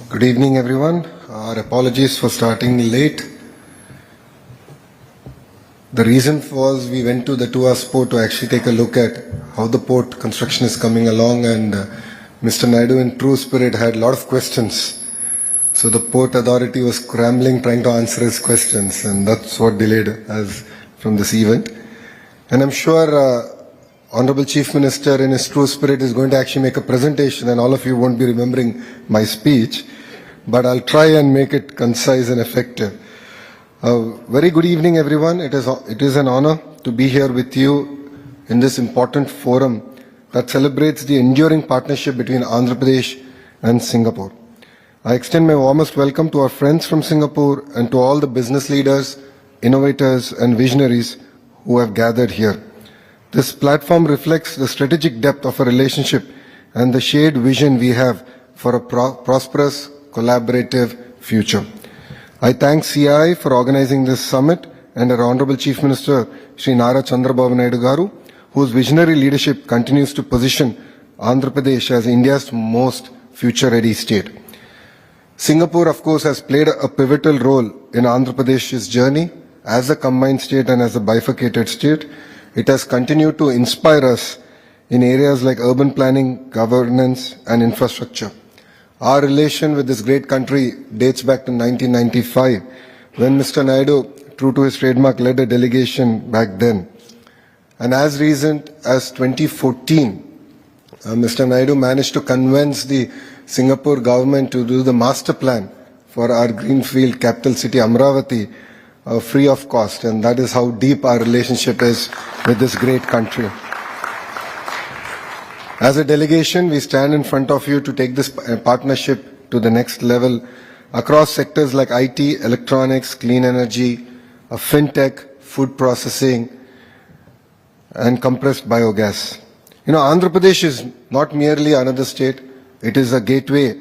Good evening, everyone. Our apologies for starting late. The reason was we went to the Tuas port to actually take a look at how the port construction is coming along, and Mr. Naidu in true spirit had a lot of questions. So the port authority was scrambling trying to answer his questions, and that's what delayed us from this event. And I'm sure Honorable Chief Minister in his true spirit is going to actually make a presentation, and all of you won't be remembering my speech, but I'll try and make it concise and effective. Very good evening, everyone. It is an honor to be here with you in this important forum that celebrates the enduring partnership between Andhra Pradesh and Singapore. I extend my warmest welcome to our friends from Singapore and to all the business leaders, innovators, and visionaries who have gathered here. This platform reflects the strategic depth of a relationship and the shared vision we have for a prosperous, collaborative future. I thank CI for organizing this summit and our Honorable Chief Minister, Shri Nara Chandrababu Naidu Garu, whose visionary leadership continues to position Andhra Pradesh as India's most future-ready state. Singapore, of course, has played a pivotal role in Andhra Pradesh's journey as a combined state and as a bifurcated state. It has continued to inspire us in areas like urban planning, governance, and infrastructure. Our relation with this great country dates back to 1995, when Mr. Naidu, true to his trademark, led a delegation back then. And as recent as 2014, Mr. Naidu managed to convince the Singapore government to do the master plan for our greenfield capital city, Amravati, free of cost. And that is how deep our relationship is with this great country. As a delegation, we stand in front of you to take this partnership to the next level across sectors like IT, electronics, clean energy, fintech, food processing, and compressed biogas. Andhra Pradesh is not merely another state, it is a gateway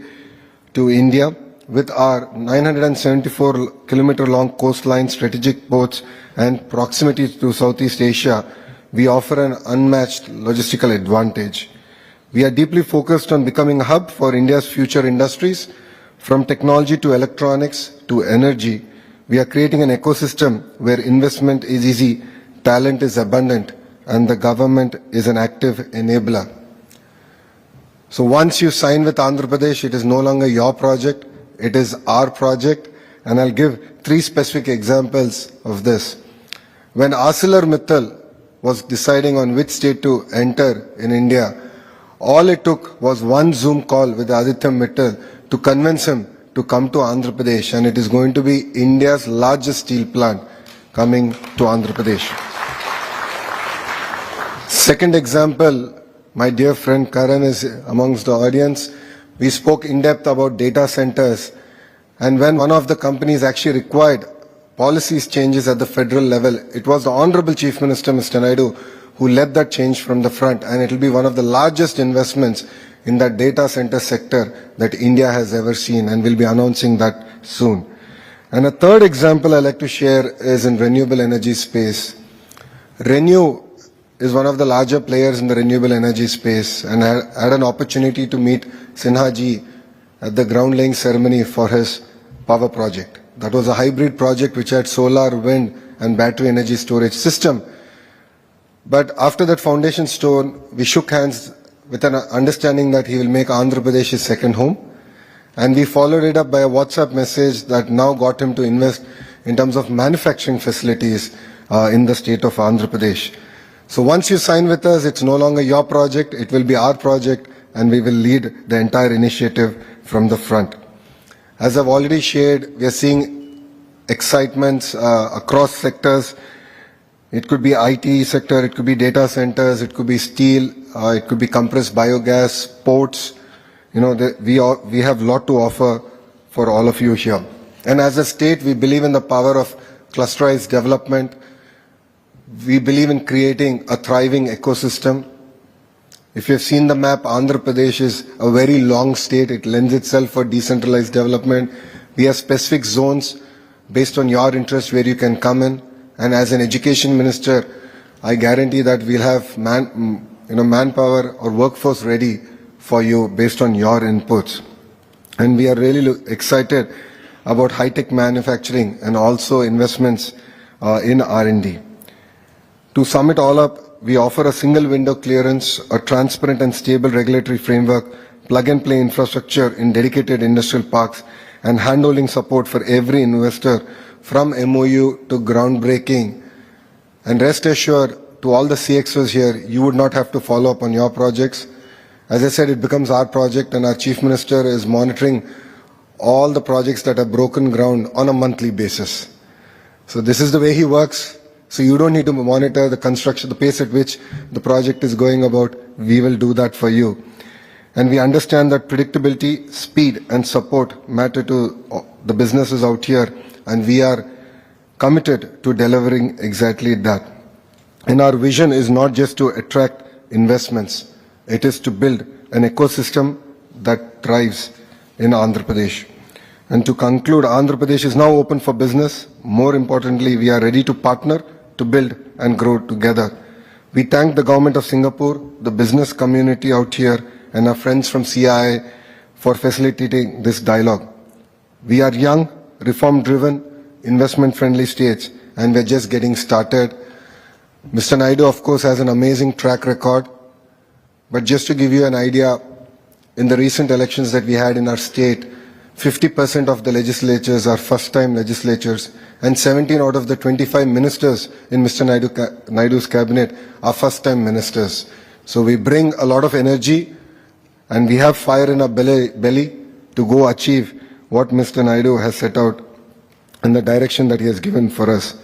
to India. With our 974-kilometer long coastline, strategic ports, and proximity to Southeast Asia, we offer an unmatched logistical advantage. We are deeply focused on becoming a hub for India's future industries. From technology to electronics to energy, we are creating an ecosystem where investment is easy, talent is abundant, and the government is an active enabler. So once you sign with Andhra Pradesh, it is no longer your project, it is our project, and I'll give 3 specific examples of this. When ArcelorMittal was deciding on which state to enter in India, all it took was one Zoom call with Aditya Mittal to convince him to come to Andhra Pradesh, and it is going to be India's largest steel plant coming to Andhra Pradesh. Second example, my dear friend Karan is amongst the audience. We spoke in depth about data centers, and when one of the companies actually required policies changes at the federal level, it was the Honorable Chief Minister, Mr. Naidu, who led that change from the front, and it will be one of the largest investments in that data center sector that India has ever seen, and we'll be announcing that soon. And a third example I'd like to share is in renewable energy space. Renew is one of the larger players in the renewable energy space, and I had an opportunity to meet Sinha ji at the ground laying ceremony for his power project. That was a hybrid project which had solar, wind, and battery energy storage system. But after that foundation stone, we shook hands with an understanding that he will make Andhra Pradesh his second home. And we followed it up by a WhatsApp message that now got him to invest in terms of manufacturing facilities in the state of Andhra Pradesh. So once you sign with us, it's no longer your project, it will be our project, and we will lead the entire initiative from the front. As I've already shared, we are seeing excitements across sectors. It could be IT sector, it could be data centers, it could be steel, it could be compressed biogas, ports. We have a lot to offer for all of you here. And as a state, we believe in the power of clusterized development. We believe in creating a thriving ecosystem. If you've seen the map, Andhra Pradesh is a very long state. It lends itself for decentralized development. We have specific zones based on your interest where you can come in. And as an education minister, I guarantee that we'll have manpower or workforce ready for you based on your inputs. And we are really excited about high-tech manufacturing and also investments in R&D. To sum it all up, we offer a single window clearance, a transparent and stable regulatory framework, plug-and-play infrastructure in dedicated industrial parks, and handholding support for every investor from MOU to groundbreaking. And rest assured, to all the CXOs here, you would not have to follow up on your projects. As I said, it becomes our project, and our Chief Minister is monitoring all the projects that have broken ground on a monthly basis. So this is the way he works. So you don't need to monitor the construction, the pace at which the project is going about. We will do that for you. And we understand that predictability, speed, and support matter to the businesses out here, and we are committed to delivering exactly that. And our vision is not just to attract investments, it is to build an ecosystem that thrives in Andhra Pradesh. And to conclude, Andhra Pradesh is now open for business. More importantly, we are ready to partner, to build and grow together. We thank the government of Singapore, the business community out here, and our friends from CII for facilitating this dialogue. We are young, reform-driven, investment-friendly states, and we're just getting started. Mr. Naidu, of course, has an amazing track record. But just to give you an idea, in the recent elections that we had in our state, 50% of the legislatures are first-time legislatures, and 17 out of the 25 ministers in Mr. Naidu's cabinet are first-time ministers. So we bring a lot of energy, and we have fire in our belly to go achieve what Mr. Naidu has set out and the direction that he has given for us.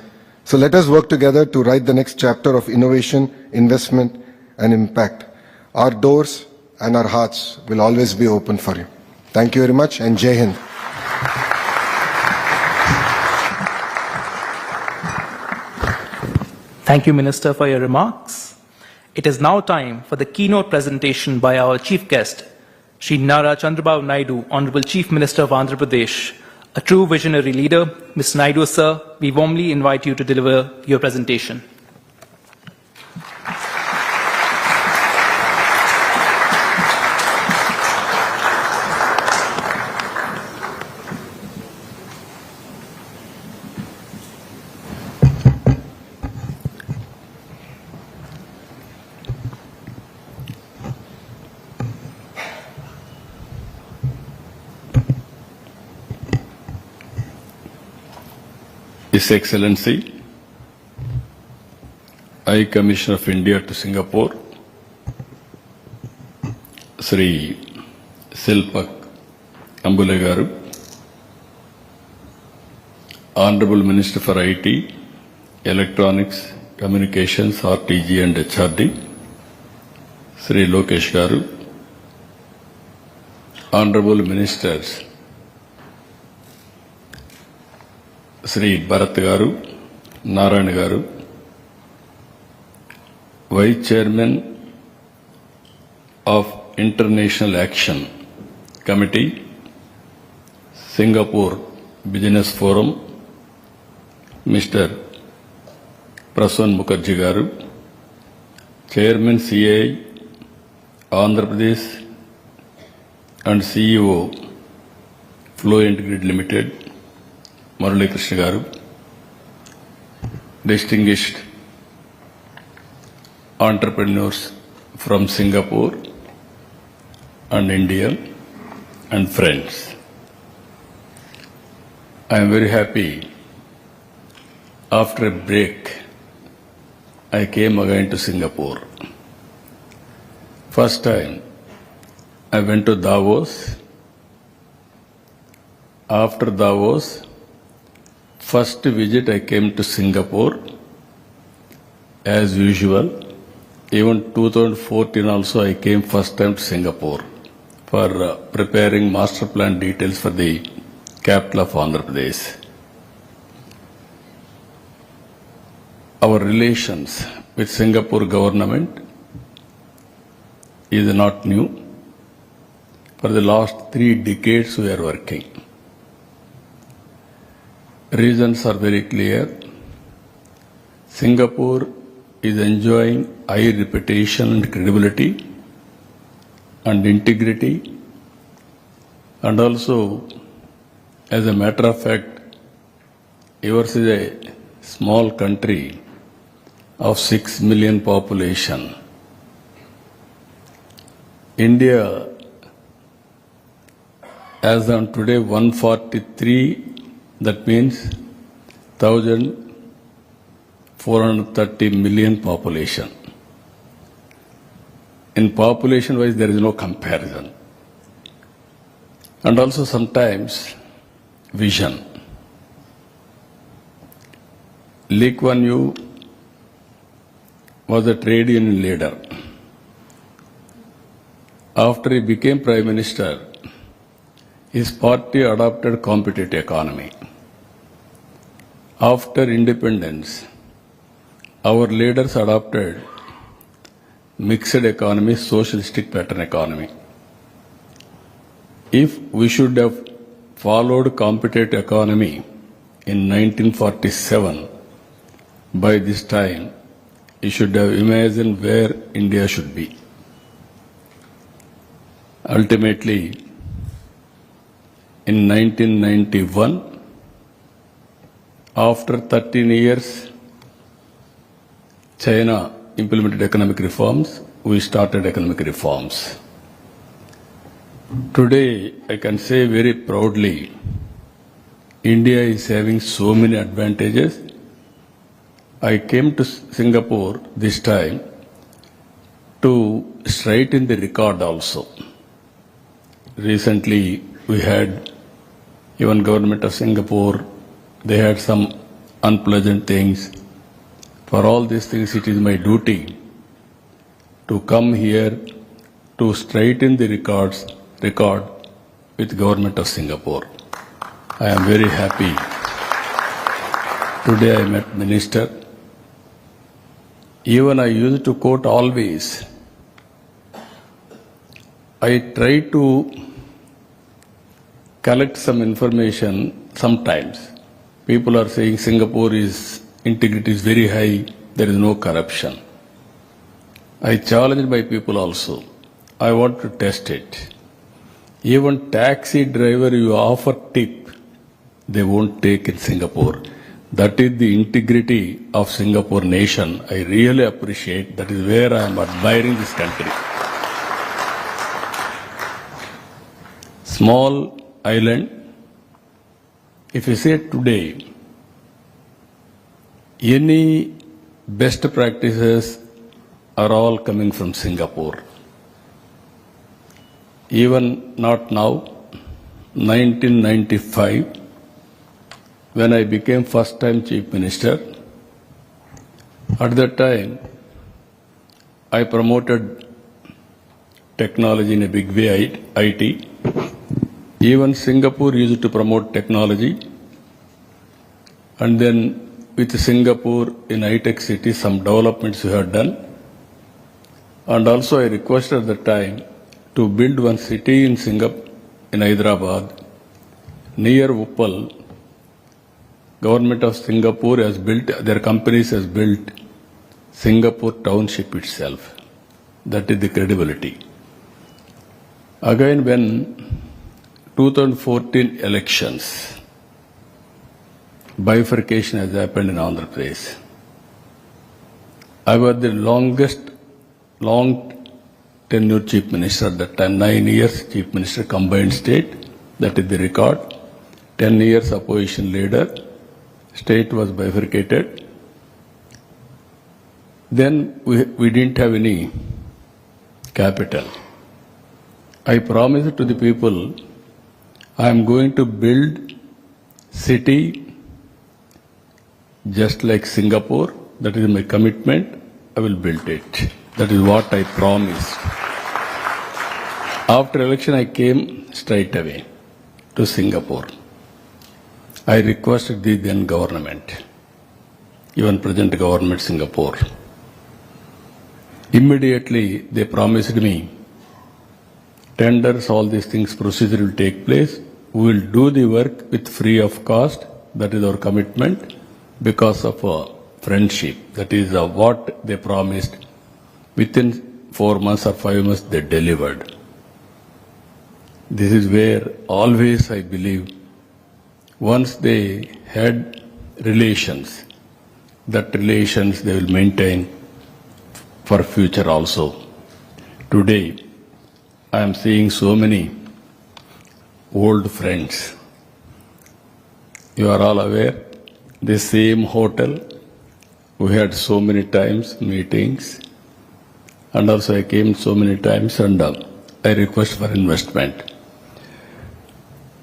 So let us work together to write the next chapter of innovation, investment, and impact. Our doors and our hearts will always be open for you. Thank you very much, and Jai Hind. Thank you, Minister, for your remarks. It is now time for the keynote presentation by our chief guest, Shri Nara Chandrababu Naidu, Honorable Chief Minister of Andhra Pradesh, a true visionary leader. Mr. Naidu, sir, we warmly invite you to deliver your presentation. His Excellency, High Commissioner of India to Singapore, Sri Silpak Ambulegaru, Honorable Minister for IT, Electronics, Communications, RTG and HRD, Sri Lokesh Garu, Honorable Ministers, Sri Bharat Garu, Narayana Garu, Vice Chairman of International Action Committee, Singapore Business Forum, Mr. Prasan Mukherjee Garu, Chairman CII, Andhra Pradesh and CEO Fluent Grid Limited, Murali Krishna Garu, distinguished entrepreneurs from Singapore and India, and friends. I am very happy. After a break, I came again to Singapore. First time, I went to Davos. After Davos, first visit I came to Singapore. As usual, even 2014 also I came first time to Singapore for preparing master plan details for the capital of Andhra Pradesh. Our relations with Singapore government is not new. For the last 3 decades we are working. Reasons are very clear. Singapore is enjoying high reputation and credibility and integrity And also, as a matter of fact, yours is a small country of 6 million population. India, as on today, 143, that means 1,430 million population. In population wise, there is no comparison. And also sometimes vision. Lee Kuan Yew was a trade union leader. After he became Prime Minister, his party adopted competitive economy. After independence, our leaders adopted mixed economy, socialistic pattern economy. If we should have followed competitive economy in 1947, by this time, you should have imagined where India should be. Ultimately, in 1991, after 13 years, China implemented economic reforms, we started economic reforms. Today, I can say very proudly, India is having so many advantages. I came to Singapore this time to straighten the record also. Recently, we had even government of Singapore, they had some unpleasant things. For all these things, it is my duty to come here to straighten the record with government of Singapore. I am very happy. Today I met Minister. Even I used to quote always. I try to collect some information sometimes. People are saying Singapore is integrity is very high, there is no corruption. I challenge my people also. I want to test it. Even taxi driver you offer tip, they won't take in Singapore. That is the integrity of Singapore nation. I really appreciate. That is where I am admiring this country. Small island. If you say today, any best practices are all coming from Singapore. Even not now, 1995, when I became first time Chief Minister, at that time, I promoted technology in a big way, IT. Even Singapore used to promote technology. And then with Singapore in high-tech city, some developments we have done. And also I requested at the time to build one city in Singapore, in Hyderabad, near Uppal. Government of Singapore has built, their companies has built Singapore township itself. That is the credibility. Again, when 2014 elections, bifurcation has happened in Andhra Pradesh. I was the long tenure Chief Minister at that time, 9 years Chief Minister, combined state, that is the record. 10 years opposition leader, state was bifurcated. Then we didn't have any capital. I promised to the people, I am going to build city just like Singapore. That is my commitment. I will build it. That is what I promised. After election, I came straight away to Singapore. I requested the then government, even present government Singapore. Immediately, they promised me, tenders, all these things, procedure will take place. We will do the work with free of cost. That is our commitment because of friendship. That is what they promised. Within 4 months or 5 months, they delivered. This is where always I believe once they had relations, that relations they will maintain for future also. Today, I am seeing so many old friends. You are all aware, the same hotel, we had so many times meetings, and also I came so many times and I request for investment.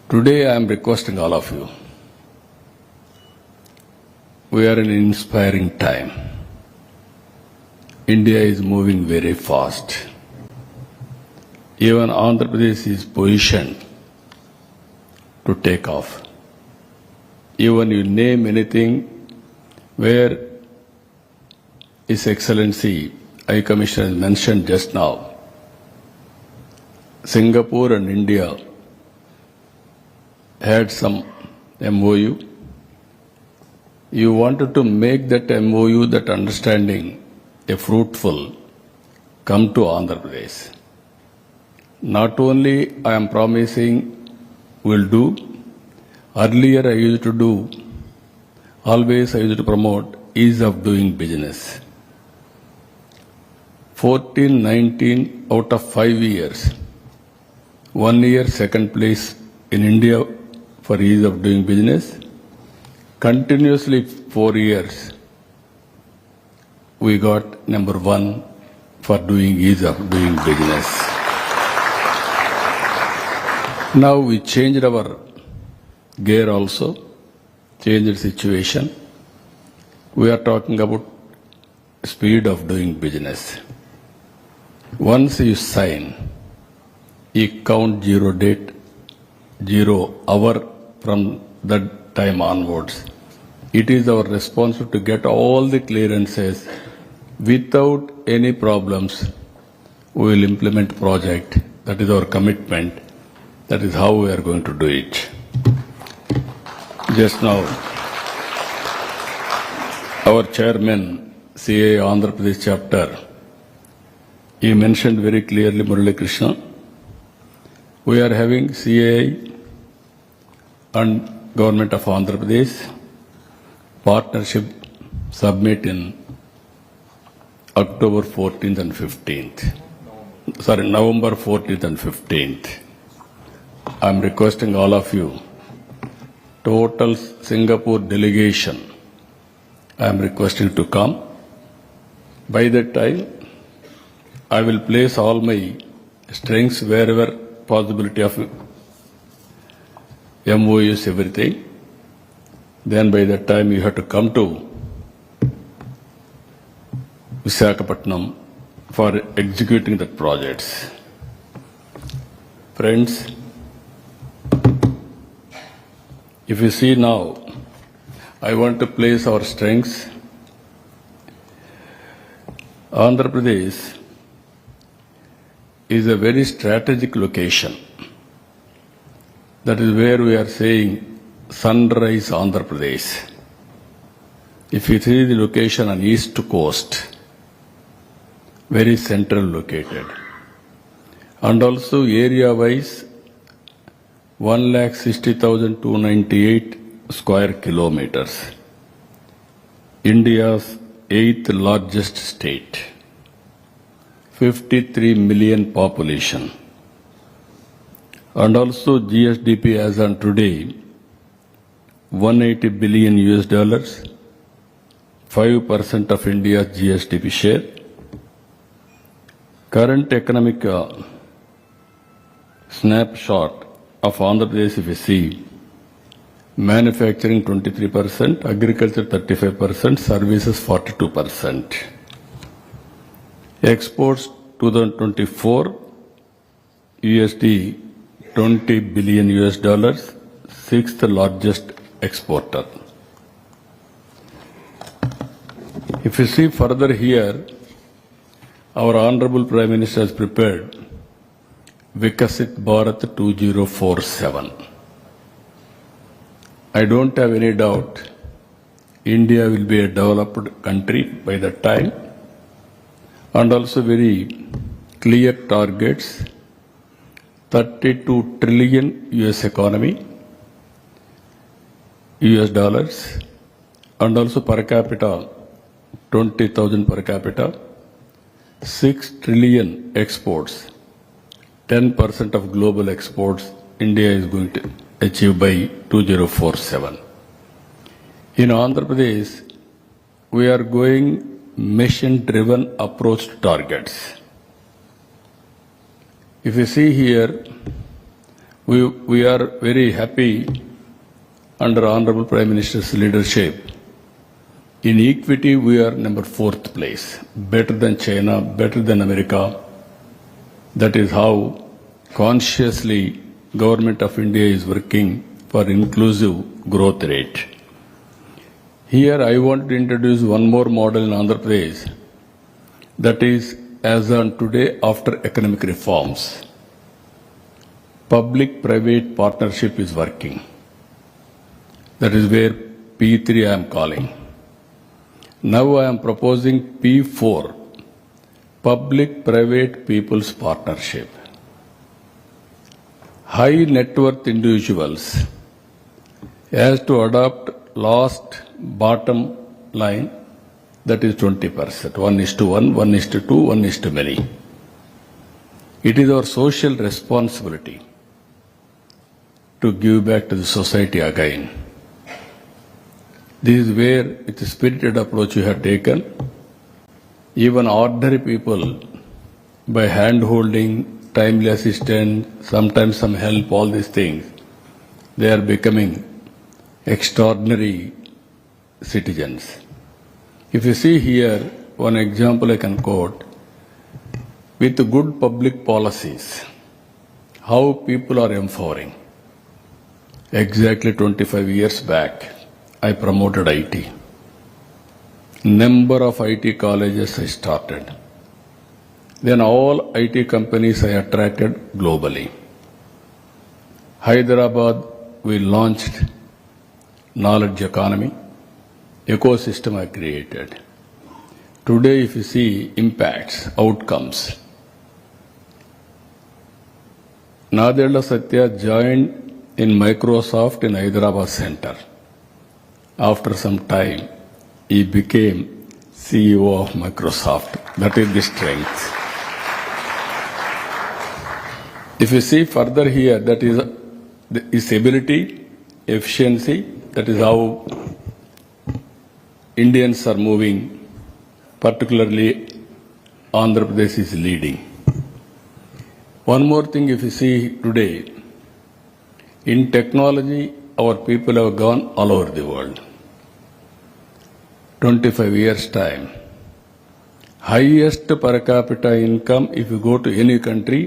Today I am requesting all of you. We are in an inspiring time. India is moving very fast. Even Andhra Pradesh is positioned to take off. Even you name anything where His Excellency High Commissioner mentioned just now, Singapore and India had some MOU. You wanted to make that MOU, that understanding, a fruitful, come to Andhra Pradesh. Not only I am promising will do, earlier I used to do, always I used to promote ease of doing business. 14, 19 out of 5 years, 1 year second place in India for ease of doing business. Continuously 4 years, we got number 1 for doing ease of doing business. Now we changed our gear also, changed situation. We are talking about speed of doing business. Once you sign, you count 0 date, 0 hour from that time onwards. It is our responsibility to get all the clearances without any problems. We will implement project. That is our commitment. That is how we are going to do it. Just now, our chairman, CA Andhra Pradesh chapter, he mentioned very clearly, Murali Krishna, we are having CAI and Government of Andhra Pradesh partnership summit in October 14th and 15th. November 14th and 15th. I am requesting all of you, total Singapore delegation, I am requesting to come. By that time, I will place all my strengths wherever possibility of MOUs, everything. Then by that time you have to come to Visakhapatnam for executing the projects. Friends, if you see now, I want to place our strengths. Andhra Pradesh is a very strategic location. That is where we are saying Sunrise Andhra Pradesh. If you see the location on east coast, very central located. And also area-wise, 1,60,298 square kilometers. India's 8th largest state. 53 million population. And also GSDP as on today, 180 billion US dollars, 5% of India's GSDP share. Current economic snapshot of Andhra Pradesh, if you see, manufacturing 23%, agriculture 35%, services 42%. Exports 2024, USD 20 billion US dollars, 6th largest exporter. If you see further here, our Honorable Prime Minister has prepared Vikasit Bharat 2047. I don't have any doubt India will be a developed country by that time, and also very clear targets. $32 trillion US economy, US dollars, and also per capita 20,000 per capita, 6 trillion exports, 10% of global exports India is going to achieve by 2047. In Andhra Pradesh, we are going mission-driven approach to targets. If you see here, we are very happy under Honorable Prime Minister's leadership. In equity, we are number 4th place, better than China, better than America. That is how consciously Government of India is working for inclusive growth rate. Here I want to introduce one more model in Andhra Pradesh, that is as on today after economic reforms. Public-private partnership is working. That is where P3 I am calling. Now I am proposing P4, Public-Private People's Partnership. High net worth individuals has to adopt last bottom line, that is 20%, 1:1, 1:2, 1:many. It is our social responsibility to give back to the society again. This is where, with a spirited approach you have taken, even ordinary people, by hand-holding, timely assistance, sometimes some help, all these things, they are becoming extraordinary citizens. If you see here, one example I can quote, with good public policies, how people are empowering. Exactly 25 years back, I promoted IT. Number of IT colleges I started. Then all IT companies I attracted globally. Hyderabad, we launched knowledge economy, ecosystem I created. Today, if you see impacts, outcomes, Nadella Satya joined in Microsoft in Hyderabad Center. After some time, he became CEO of Microsoft. That is the strength. If you see further here, that is his ability, efficiency, that is how Indians are moving, particularly Andhra Pradesh is leading. One more thing, if you see today, in technology, our people have gone all over the world. 25 years time. Highest per capita income, if you go to any country,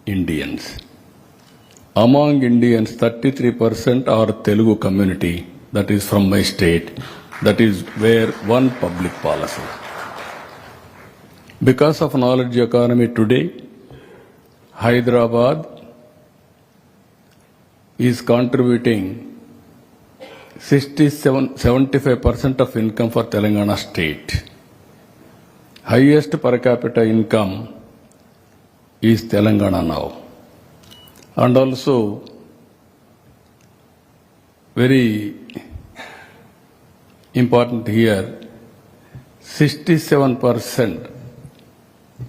Indians. Among Indians, 33% are Telugu community, that is from my state. That is where one public policy. Because of knowledge economy today, Hyderabad is contributing 75% of income for Telangana state. Highest per capita income is Telangana now. And also, very important here, 67%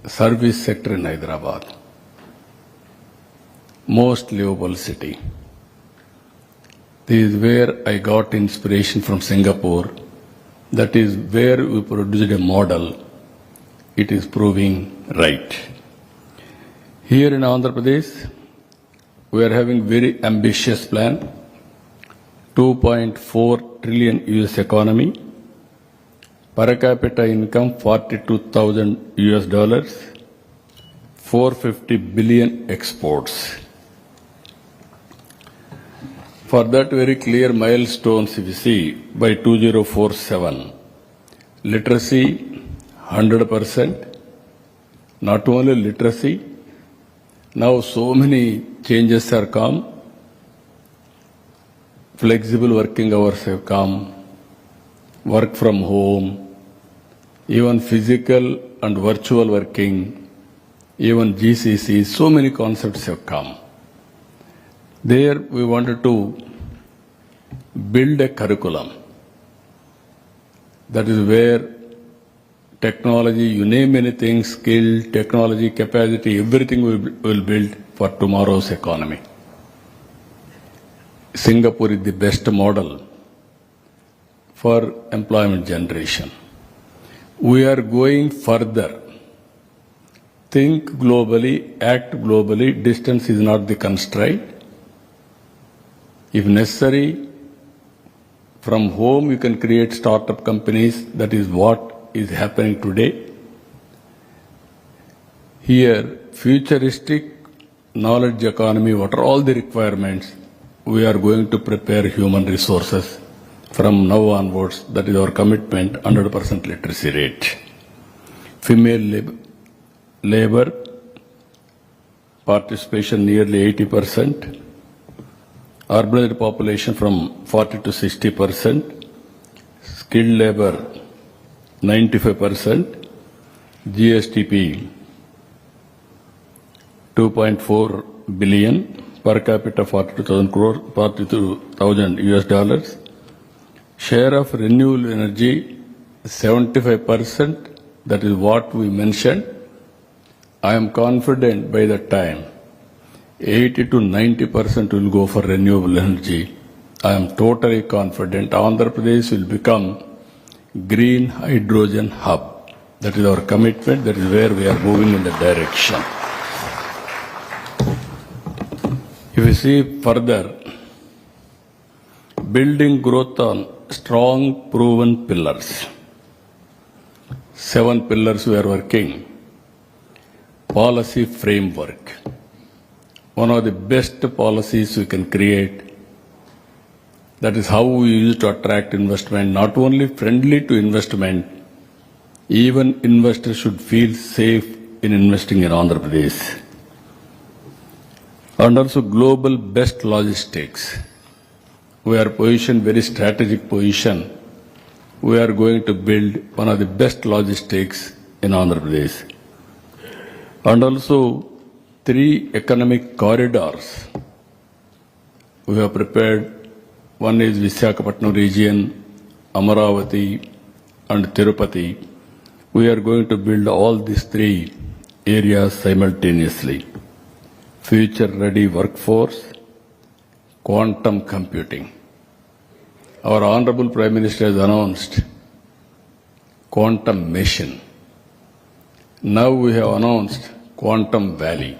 service sector in Hyderabad. Most livable city. This is where I got inspiration from Singapore. That is where we produced a model. It is proving right. Here in Andhra Pradesh, we are having very ambitious plan. 2.4 trillion US economy. Per capita income $42,000. 450 billion exports. For that very clear milestones, if you see, by 2047, literacy 100%, not only literacy, now so many changes are come, flexible working hours have come, work from home, even physical and virtual working, even GCC, so many concepts have come. There we wanted to build a curriculum. That is where technology, you name anything, skill, technology, capacity, everything we will build for tomorrow's economy. Singapore is the best model for employment generation. We are going further. Think globally, act globally, distance is not the constraint. If necessary, from home you can create startup companies, that is what is happening today. Here, futuristic knowledge economy, what are all the requirements? We are going to prepare human resources from now onwards. That is our commitment, 100% literacy rate. Female labor participation nearly 80%. Urban population from 40 to 60%. Skilled labor 95%. GSTP 2.4 billion. Per capita 42,000 crore, 42,000 US dollars. Share of renewable energy 75%. That is what we mentioned. I am confident by that time 80 to 90% will go for renewable energy. I am totally confident Andhra Pradesh will become green hydrogen hub. That is our commitment. That is where we are moving in the direction. If you see further, building growth on strong proven pillars. 7 pillars we are working. Policy framework. One of the best policies we can create. That is how we use to attract investment, not only friendly to investment, even investors should feel safe in investing in Andhra Pradesh. And also global best logistics. We are positioned very strategic position. We are going to build one of the best logistics in Andhra Pradesh. And also 3 economic corridors we have prepared. One is Visakhapatnam region, Amaravati and Tirupati. We are going to build all these 3 areas simultaneously. Future ready workforce, quantum computing. Our Honorable Prime Minister has announced quantum mission. Now we have announced Quantum Valley.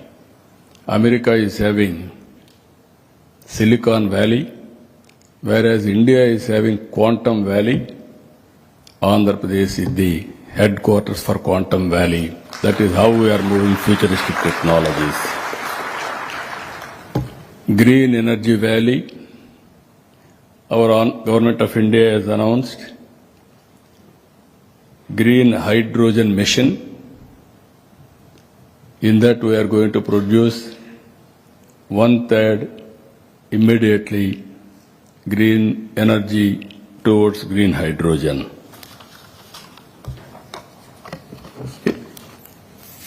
America is having Silicon Valley, whereas India is having Quantum Valley. Andhra Pradesh is the headquarters for Quantum Valley. That is how we are moving futuristic technologies. Green Energy Valley. Our Government of India has announced Green Hydrogen Mission. In that we are going to produce 1/3 immediately green energy towards green hydrogen.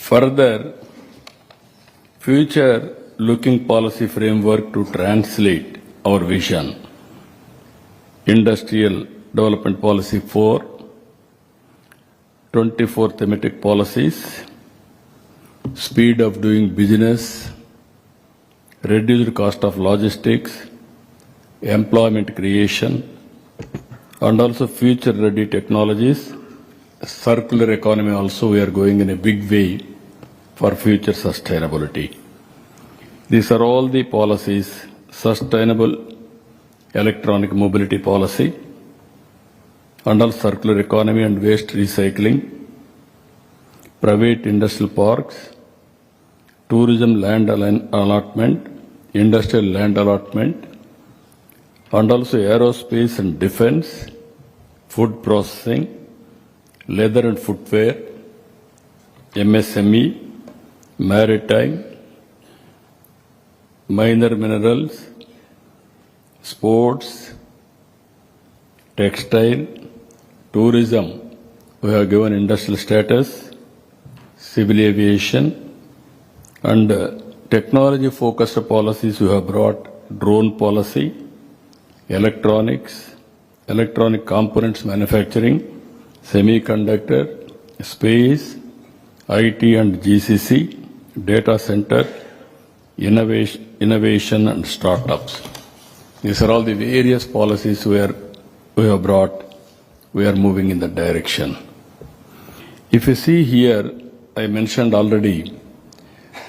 Further, future looking policy framework to translate our vision. Industrial Development Policy 4, 24 thematic policies, speed of doing business, reduced cost of logistics, employment creation, and also future-ready technologies, circular economy also we are going in a big way for future sustainability. These are all the policies, sustainable electronic mobility policy, and also circular economy and waste recycling, private industrial parks, tourism land allotment, industrial land allotment, and also aerospace and defense, food processing, leather and footwear, MSME, maritime, minor minerals, sports, textile, tourism. We have given industrial status, civil aviation, and technology-focused policies we have brought drone policy, electronics, electronic components manufacturing, semiconductor, space, IT and GCC, data center, innovation and startups. These are all the various policies we have brought. We are moving in that direction. If you see here, I mentioned already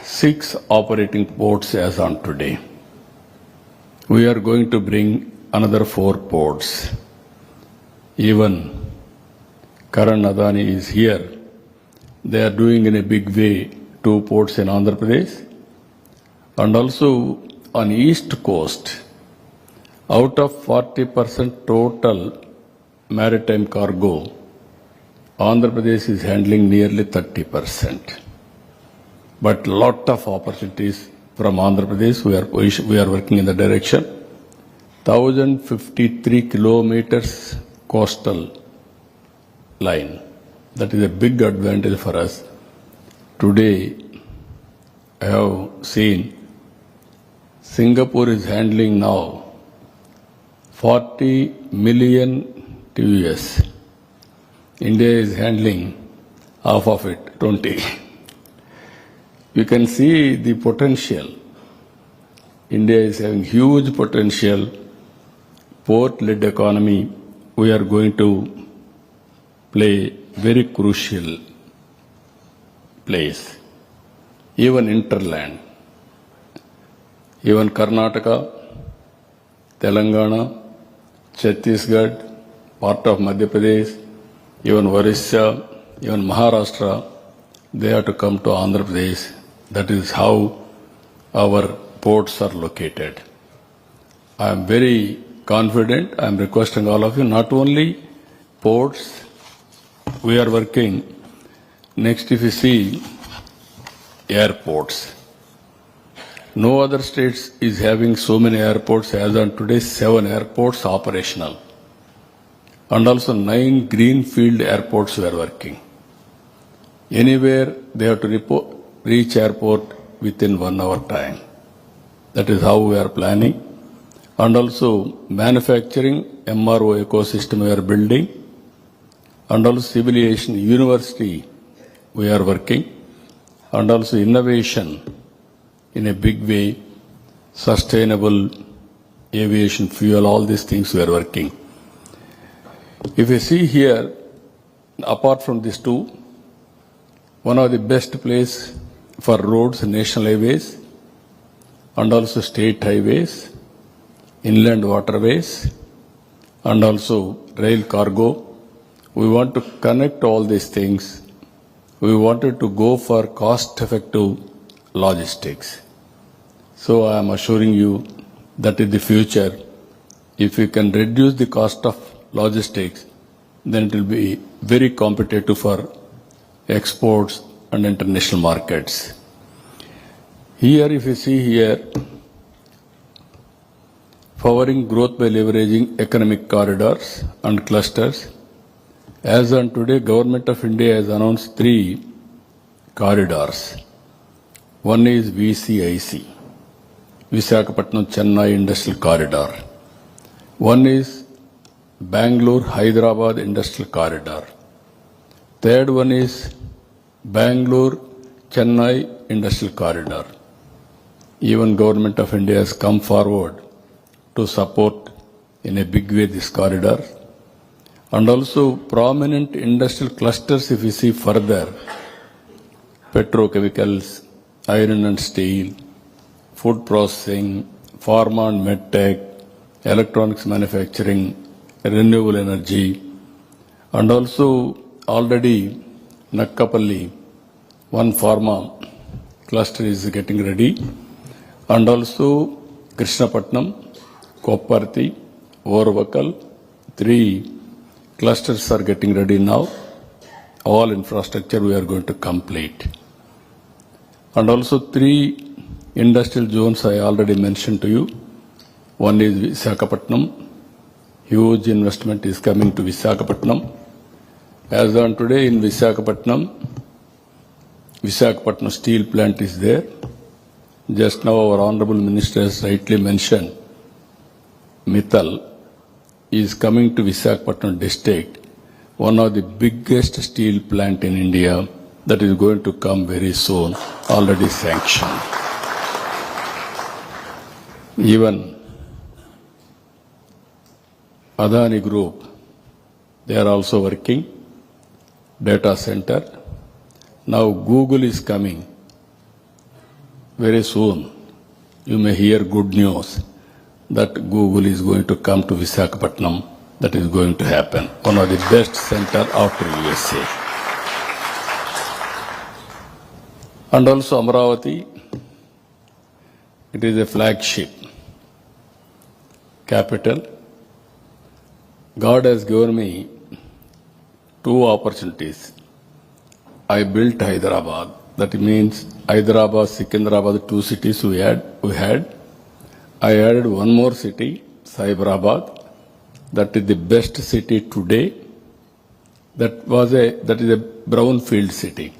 6 operating ports as on today. We are going to bring another 4 ports. Even Karan Adani is here. They are doing in a big way 2 ports in Andhra Pradesh and also on East Coast. Out of 40% total maritime cargo, Andhra Pradesh is handling nearly 30%. But lot of opportunities from Andhra Pradesh. We are working in the direction. 1,053 kilometers coastal line. That is a big advantage for us. Today, I have seen Singapore is handling now 40 million TUS. India is handling half of it, 20. You can see the potential. India is having huge potential. Port-led economy, we are going to play very crucial place. Even interland, even Karnataka, Telangana, Chhattisgarh, part of Madhya Pradesh, even Orissa, even Maharashtra, they have to come to Andhra Pradesh. That is how our ports are located. I am very confident. I am requesting all of you, not only ports, we are working. Next, if you see airports. No other states is having so many airports as on today, 7 airports operational. And also 9 greenfield airports we are working. Anywhere they have to reach airport within 1 hour time. That is how we are planning. And also manufacturing MRO ecosystem we are building. And also civil aviation university we are working. And also innovation in a big way, sustainable aviation fuel, all these things we are working. If you see here, apart from these 2, one of the best place for roads, national highways, and also state highways, inland waterways, and also rail cargo. We want to connect all these things. We wanted to go for cost-effective logistics. So I am assuring you that in the future, if we can reduce the cost of logistics, then it will be very competitive for exports and international markets. Here, if you see here, powering growth by leveraging economic corridors and clusters. As on today, Government of India has announced 3 corridors. One is VCIC, Visakhapatnam Chennai Industrial Corridor. One is Bangalore Hyderabad Industrial Corridor. Third one is Bangalore Chennai Industrial Corridor. Even Government of India has come forward to support in a big way this corridor. And also prominent industrial clusters, if you see further, petrochemicals, iron and steel, food processing, pharma and medtech, electronics manufacturing, renewable energy, and also already Nakkapalli, one pharma cluster is getting ready, and also Krishnapatnam, Kopparthi, Orvakal, 3 clusters are getting ready now. All infrastructure we are going to complete. And also 3 industrial zones I already mentioned to you. One is Visakhapatnam. Huge investment is coming to Visakhapatnam. As on today in Visakhapatnam steel plant is there. Just now our Honorable Minister has rightly mentioned, Mittal is coming to Visakhapatnam district, one of the biggest steel plant in India that is going to come very soon, already sanctioned. Even Adani Group, they are also working, data center. Now Google is coming very soon. You may hear good news that Google is going to come to Visakhapatnam. That is going to happen. One of the best center after USA. And also Amravati, it is a flagship capital. God has given me two opportunities. I built Hyderabad. That means Hyderabad, Secunderabad, two cities we had. I added one more city, Cyberabad. That is the best city today. That is a brownfield city.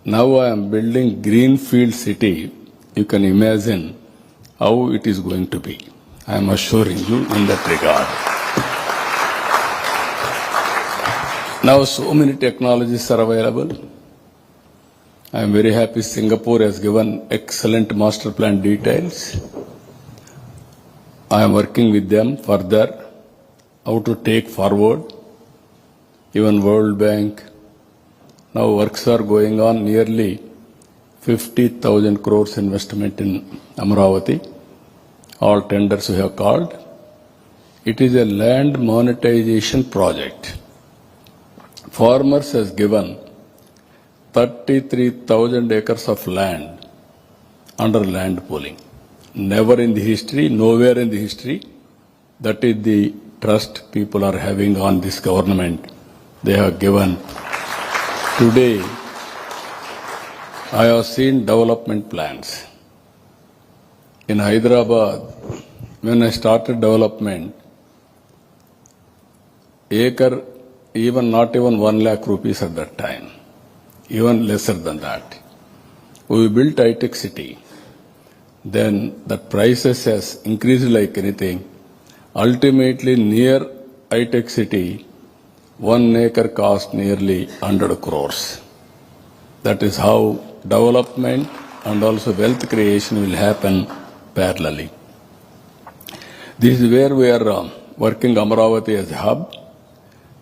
Now I am building greenfield city. You can imagine how it is going to be. I am assuring you in that regard. Now so many technologies are available. I am very happy Singapore has given excellent master plan details. I am working with them further how to take forward. Even World Bank. Now works are going on, nearly 50,000 crores investment in Amravati. All tenders we have called. It is a land monetization project. Farmers has given 33,000 acres of land under land pooling. Never in the history, nowhere in the history. That is the trust people are having on this government. They have given. Today, I have seen development plans. In Hyderabad, when I started development, acre, not even 1 lakh rupees at that time, even lesser than that. We built high-tech city. Then the prices has increased like anything. Ultimately, near high-tech city, 1 acre cost nearly 100 crores. That is how development and also wealth creation will happen parallelly. This is where we are working Amravati as a hub.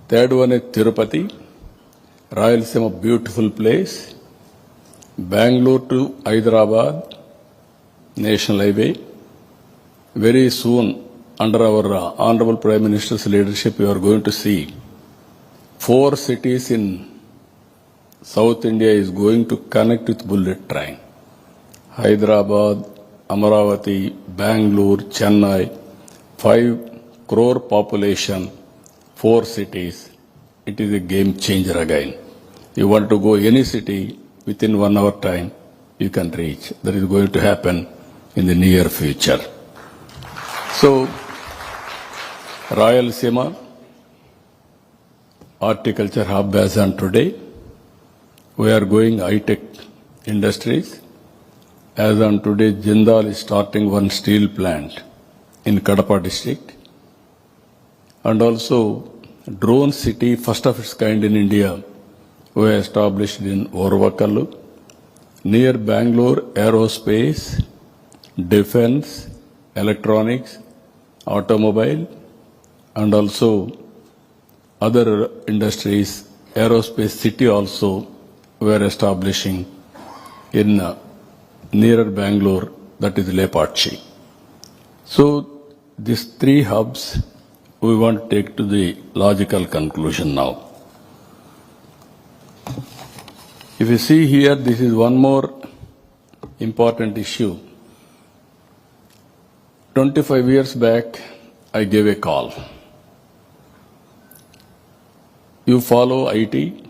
Third one is Tirupati, Rayalaseema, beautiful place. Bangalore to Hyderabad, National Highway. Very soon, under our Honorable Prime Minister's leadership, we are going to see 4 cities in South India is going to connect with bullet train. Hyderabad, Amravati, Bangalore, Chennai, 5 crore population, 4 cities. It is a game changer again. You want to go any city, within 1 hour time, you can reach. That is going to happen in the near future. So, Rayalaseema, horticulture hub as on today. We are going high-tech industries. As on today, Jindal is starting one steel plant in Kadapa district. And also, drone city, first of its kind in India, we established in Orvakallu. Near Bangalore, aerospace, defense, electronics, automobile, and also other industries, aerospace city also we are establishing in nearer Bangalore, that is Lepatchi. So these 3 hubs we want to take to the logical conclusion now. If you see here, this is one more important issue. 25 years back, I gave a call. You follow IT.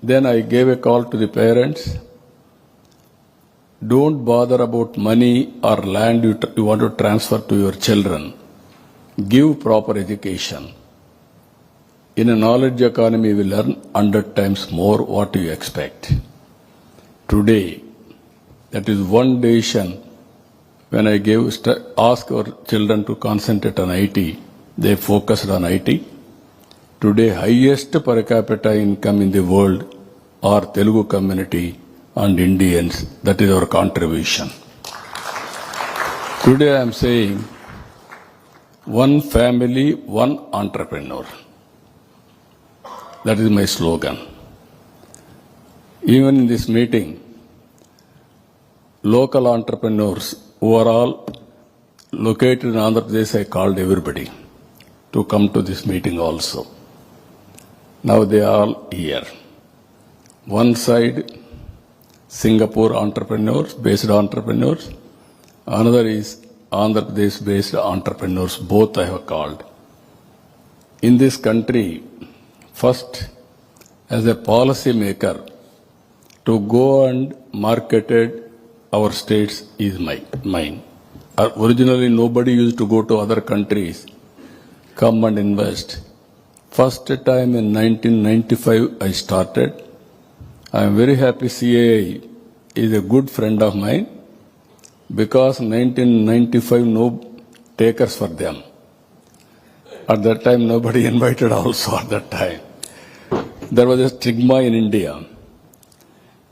Then I gave a call to the parents. Don't bother about money or land you want to transfer to your children. Give proper education. In a knowledge economy, we learn 100 times more what you expect. Today, That is one decision. When I ask our children to concentrate on IT, they focused on IT. Today, highest per capita income in the world are Telugu community and Indians. That is our contribution. Today I am saying, one family, one entrepreneur. That is my slogan. Even in this meeting, local entrepreneurs who are all located in Andhra Pradesh, I called everybody to come to this meeting also. Now they are all here. One side, Singapore entrepreneurs, based entrepreneurs. Another is Andhra Pradesh based entrepreneurs. Both I have called. In this country, first, as a policy maker, to go and market our states is mine. Originally, nobody used to go to other countries, come and invest. First time in 1995, I started. I am very happy CAI is a good friend of mine because 1995, no takers for them. At that time, nobody invited also at that time. There was a stigma in India.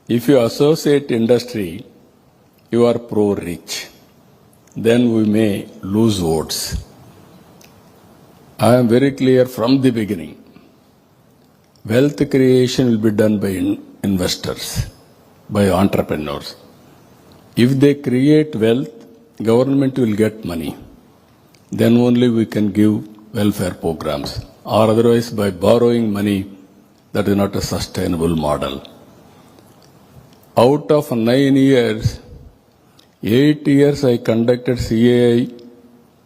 If you associate industry, you are pro-rich. Then we may lose votes. I am very clear from the beginning. Wealth creation will be done by investors, by entrepreneurs. If they create wealth, government will get money. Then only we can give welfare programs. Or otherwise by borrowing money, that is not a sustainable model. Out of 9 years, 8 years I conducted CAI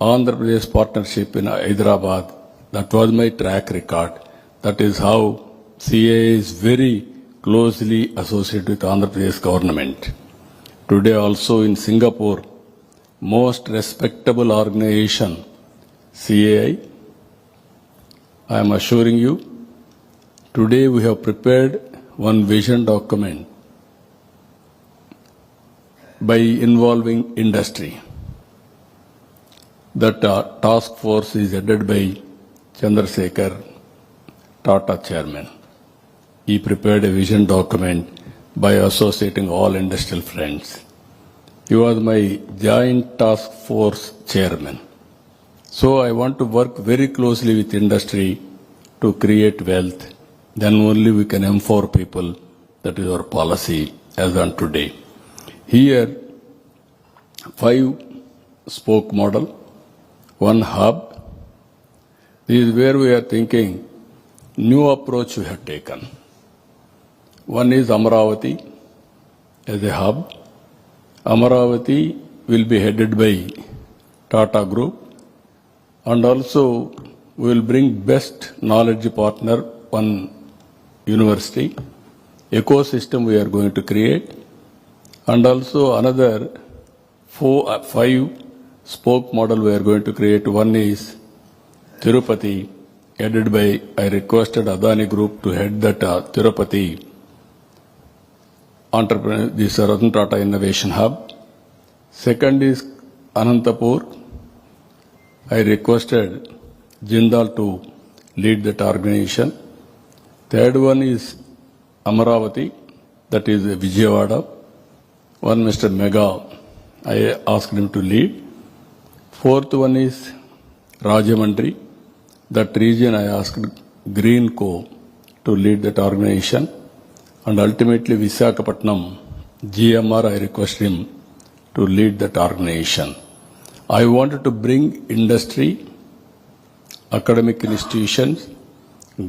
Andhra Pradesh partnership in Hyderabad. That was my track record. That is how CAI is very closely associated with Andhra Pradesh government. Today also in Singapore, most respectable organization, CAI. I am assuring you, today we have prepared one vision document by involving industry. That task force is headed by Chandrasekhar, Tata chairman. He prepared a vision document by associating all industrial friends. He was my joint task force chairman. So I want to work very closely with industry to create wealth. Then only we can empower people. That is our policy as on today. Here, 5 spoke model, 1 hub. This is where we are thinking, new approach we have taken. One is Amaravati as a hub. Amaravati will be headed by Tata Group, and also we will bring best knowledge partner, one university, ecosystem we are going to create, and also another 5 spoke model we are going to create. One is Tirupati, headed by, I requested Adani Group to head that Tirupati entrepreneur, this Ratan Tata Innovation Hub. Second is Anantapur. I requested Jindal to lead that organization. Third one is Amaravati, that is Vijayawada. One Mr. Mega, I asked him to lead. Fourth one is Rajamandri. That region I asked Green Co to lead that organization. And ultimately Visakhapatnam, GMR, I request him to lead that organization. I wanted to bring industry, academic institutions,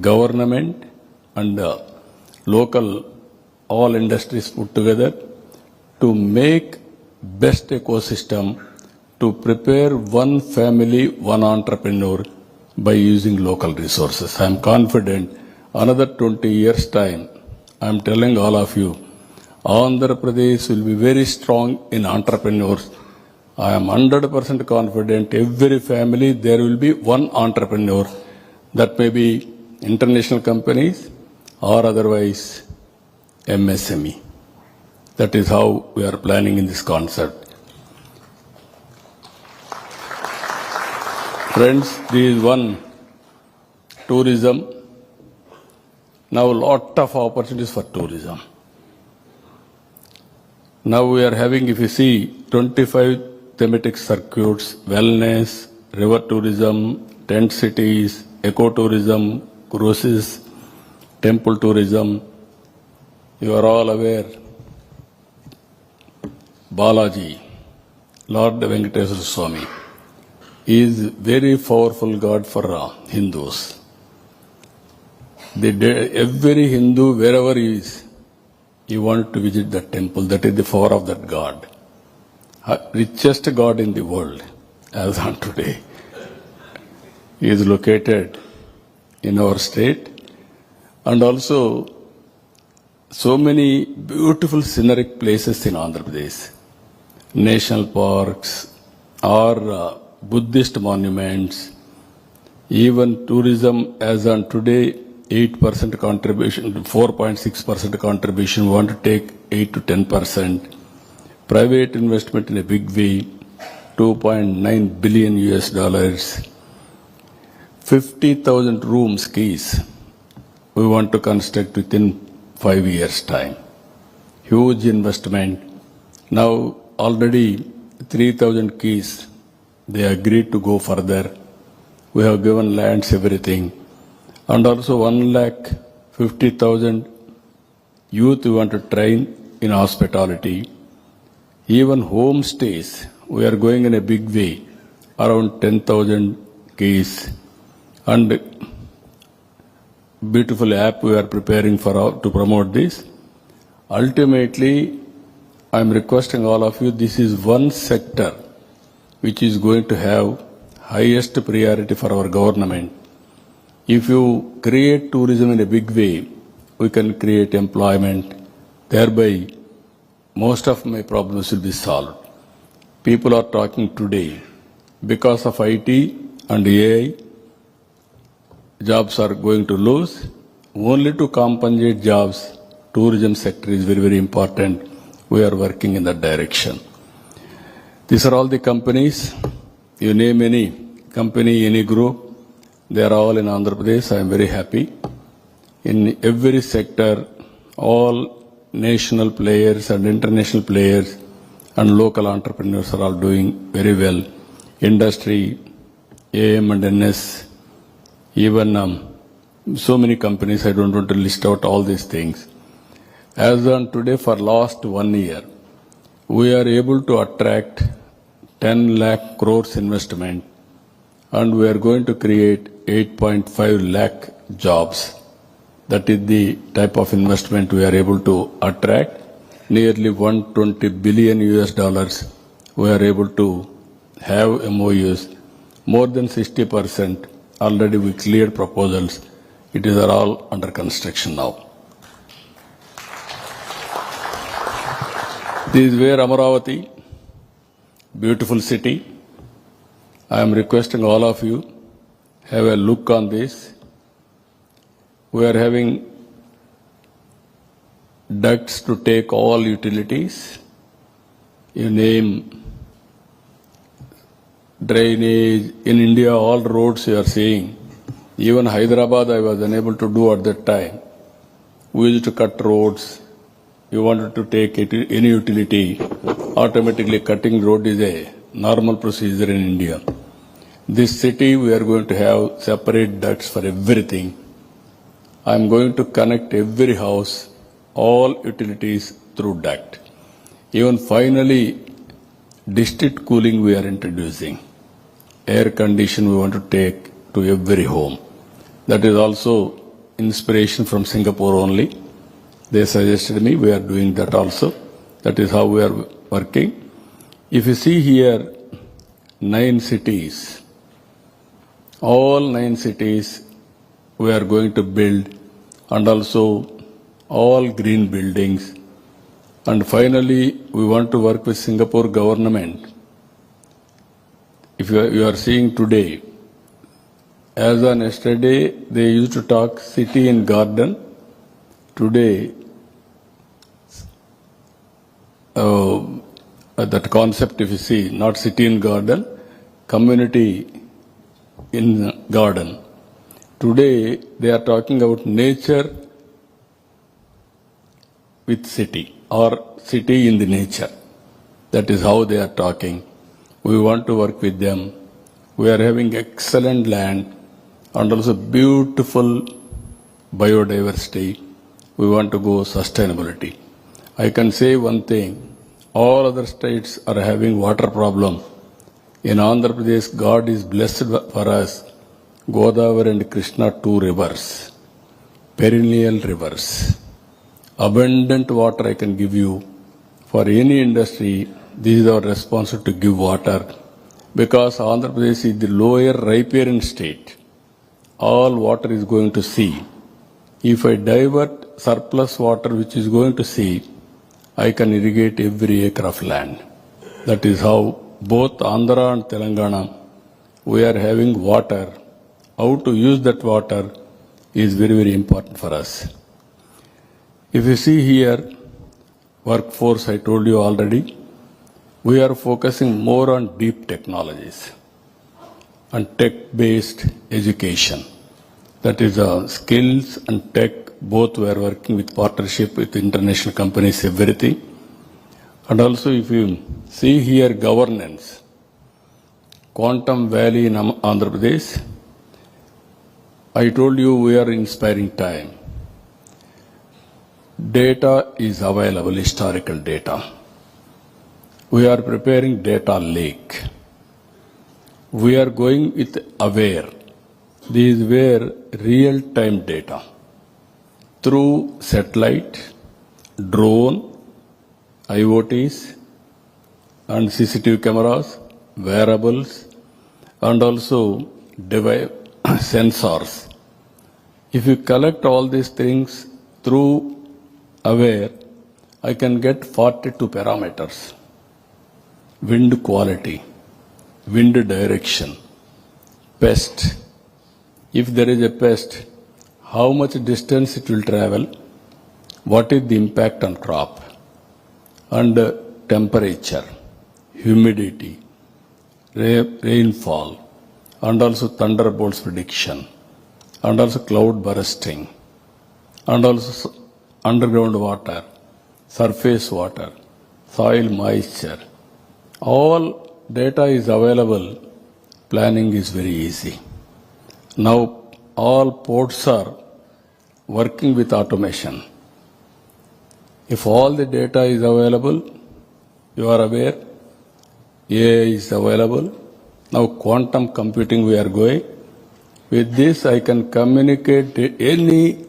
government, and local, all industries put together to make best ecosystem to prepare one family, one entrepreneur by using local resources. I am confident another 20 years' time, I am telling all of you, Andhra Pradesh will be very strong in entrepreneurs. I am 100% confident every family there will be one entrepreneur. That may be international companies or otherwise MSME. That is how we are planning in this concept. Friends, this is one tourism. Now a lot of opportunities for tourism. Now we are having, if you see, 25 thematic circuits, wellness, river tourism, tent cities, ecotourism, cruises, temple tourism. You are all aware, Balaji, Lord Venkateswara Swami, is very powerful God for Hindus. Every Hindu, wherever he is, he wants to visit that temple. That is the power of that God. Richest God in the world, as on today. He is located in our state, and also so many beautiful scenic places in Andhra Pradesh, national parks, or Buddhist monuments, even tourism as on today, 8% contribution, 4.6% contribution, we want to take 8 to 10%. Private investment in a big way, $2.9 billion US. 50,000 rooms, keys, we want to construct within 5 years' time. Huge investment. Now already 3,000 keys, they agreed to go further. We have given lands, everything. And also 1,50,000 youth we want to train in hospitality. Even homestays, we are going in a big way, around 10,000 keys. And beautiful app we are preparing to promote this. Ultimately, I am requesting all of you, this is one sector which is going to have highest priority for our government. If you create tourism in a big way, we can create employment. Thereby, most of my problems will be solved. People are talking today, because of IT and AI, jobs are going to lose. Only to compensate jobs, tourism sector is very, very important. We are working in that direction. These are all the companies. You name any company, any group, they are all in Andhra Pradesh. I am very happy. In every sector, all national players and international players and local entrepreneurs are all doing very well. Industry, AM and NS, even so many companies, I don't want to list out all these things. As on today, for last 1 year, we are able to attract 10 lakh crores investment, and we are going to create 8.5 lakh jobs. That is the type of investment we are able to attract. Nearly 120 billion US dollars we are able to have MOUs. More than 60% already we cleared proposals. It is all under construction now. This is where Amaravati, beautiful city. I am requesting all of you, have a look on this. We are having ducts to take all utilities. You name drainage. In India, all roads you are seeing. Even Hyderabad I was unable to do at that time. We used to cut roads. You wanted to take any utility, automatically cutting road is a normal procedure in India. This city we are going to have separate ducts for everything. I am going to connect every house, all utilities through duct. Even finally, district cooling we are introducing. Air condition we want to take to every home. That is also inspiration from Singapore only. They suggested me, we are doing that also. That is how we are working. If you see here, 9 cities, all 9 cities we are going to build, and also all green buildings. And finally, we want to work with Singapore government. If you are seeing today, as on yesterday, they used to talk city and garden. Today, that concept, if you see, not city in garden, community in garden. Today they are talking about nature with city or city in the nature. That is how they are talking. We want to work with them. We are having excellent land and also beautiful biodiversity. We want to go sustainability. I can say one thing. All other states are having water problem. In Andhra Pradesh, God is blessed for us. Godavari and Krishna, two rivers, perennial rivers. Abundant water I can give you. For any industry, this is our responsibility to give water. Because Andhra Pradesh is the lower riparian state. All water is going to sea. If I divert surplus water which is going to sea, I can irrigate every acre of land. That is how both Andhra and Telangana, we are having water. How to use that water is very, very important for us. If you see here, workforce, I told you already, we are focusing more on deep technologies and tech-based education. That is skills and tech, both we are working with partnership with international companies, everything. And also if you see here governance, Quantum Valley in Andhra Pradesh, I told you we are inspiring time. Data is available, historical data. We are preparing data lake. We are going with aware. These were real-time data through satellite, drone, IoTs, and CCTV cameras, wearables, and also sensors. If you collect all these things through aware, I can get 42 parameters. Wind quality, wind direction, pest. If there is a pest, how much distance it will travel, what is the impact on crop, and temperature, humidity, rainfall, and also thunderbolts prediction, and also cloud bursting, and also underground water, surface water, soil moisture. All data is available. Planning is very easy. Now all ports are working with automation. If all the data is available, you are aware, AI is available. Now quantum computing we are going. With this I can communicate any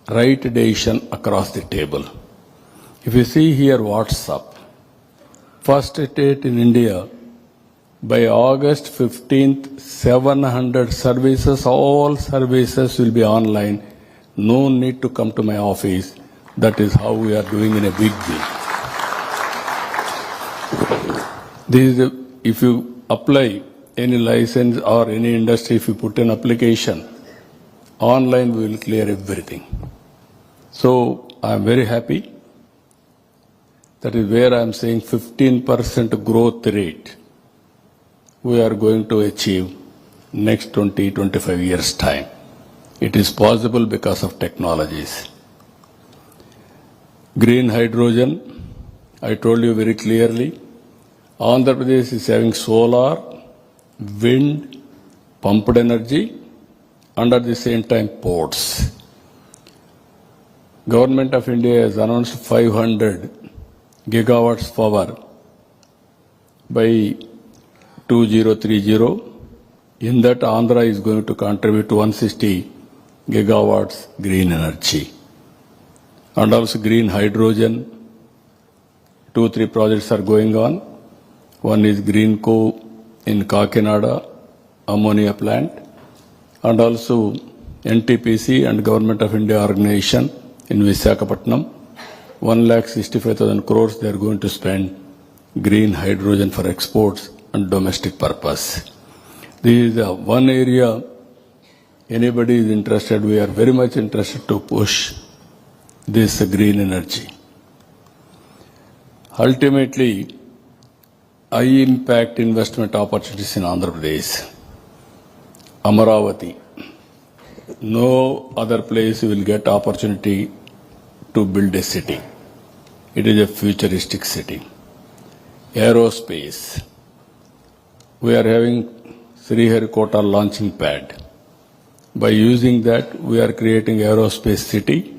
right decision across the table. If you see here WhatsApp, first state in India, by August 15th, 700 services, all services will be online. No need to come to my office. That is how we are doing in a big way. If you apply any license or any industry, if you put an application, online we will clear everything. So I am very happy. That is where I am saying 15% growth rate we are going to achieve next 20-25 years time. It is possible because of technologies. Green hydrogen, I told you very clearly, Andhra Pradesh is having solar, wind, pumped energy, and at the same time ports. Government of India has announced 500 gigawatts power by 2030. In that, Andhra is going to contribute to 160 gigawatts green energy. And also green hydrogen, 2-3 projects are going on. One is Greenco in Kakinada, ammonia plant, and also NTPC and Government of India organization in Visakhapatnam. 1,65,000 crores they are going to spend green hydrogen for exports and domestic purpose. This is one area anybody is interested. We are very much interested to push this green energy. Ultimately, high impact investment opportunities in Andhra Pradesh, Amaravati. No other place you will get opportunity to build a city. It is a futuristic city. Aerospace. We are having Sriharikota launching pad. By using that, we are creating aerospace city.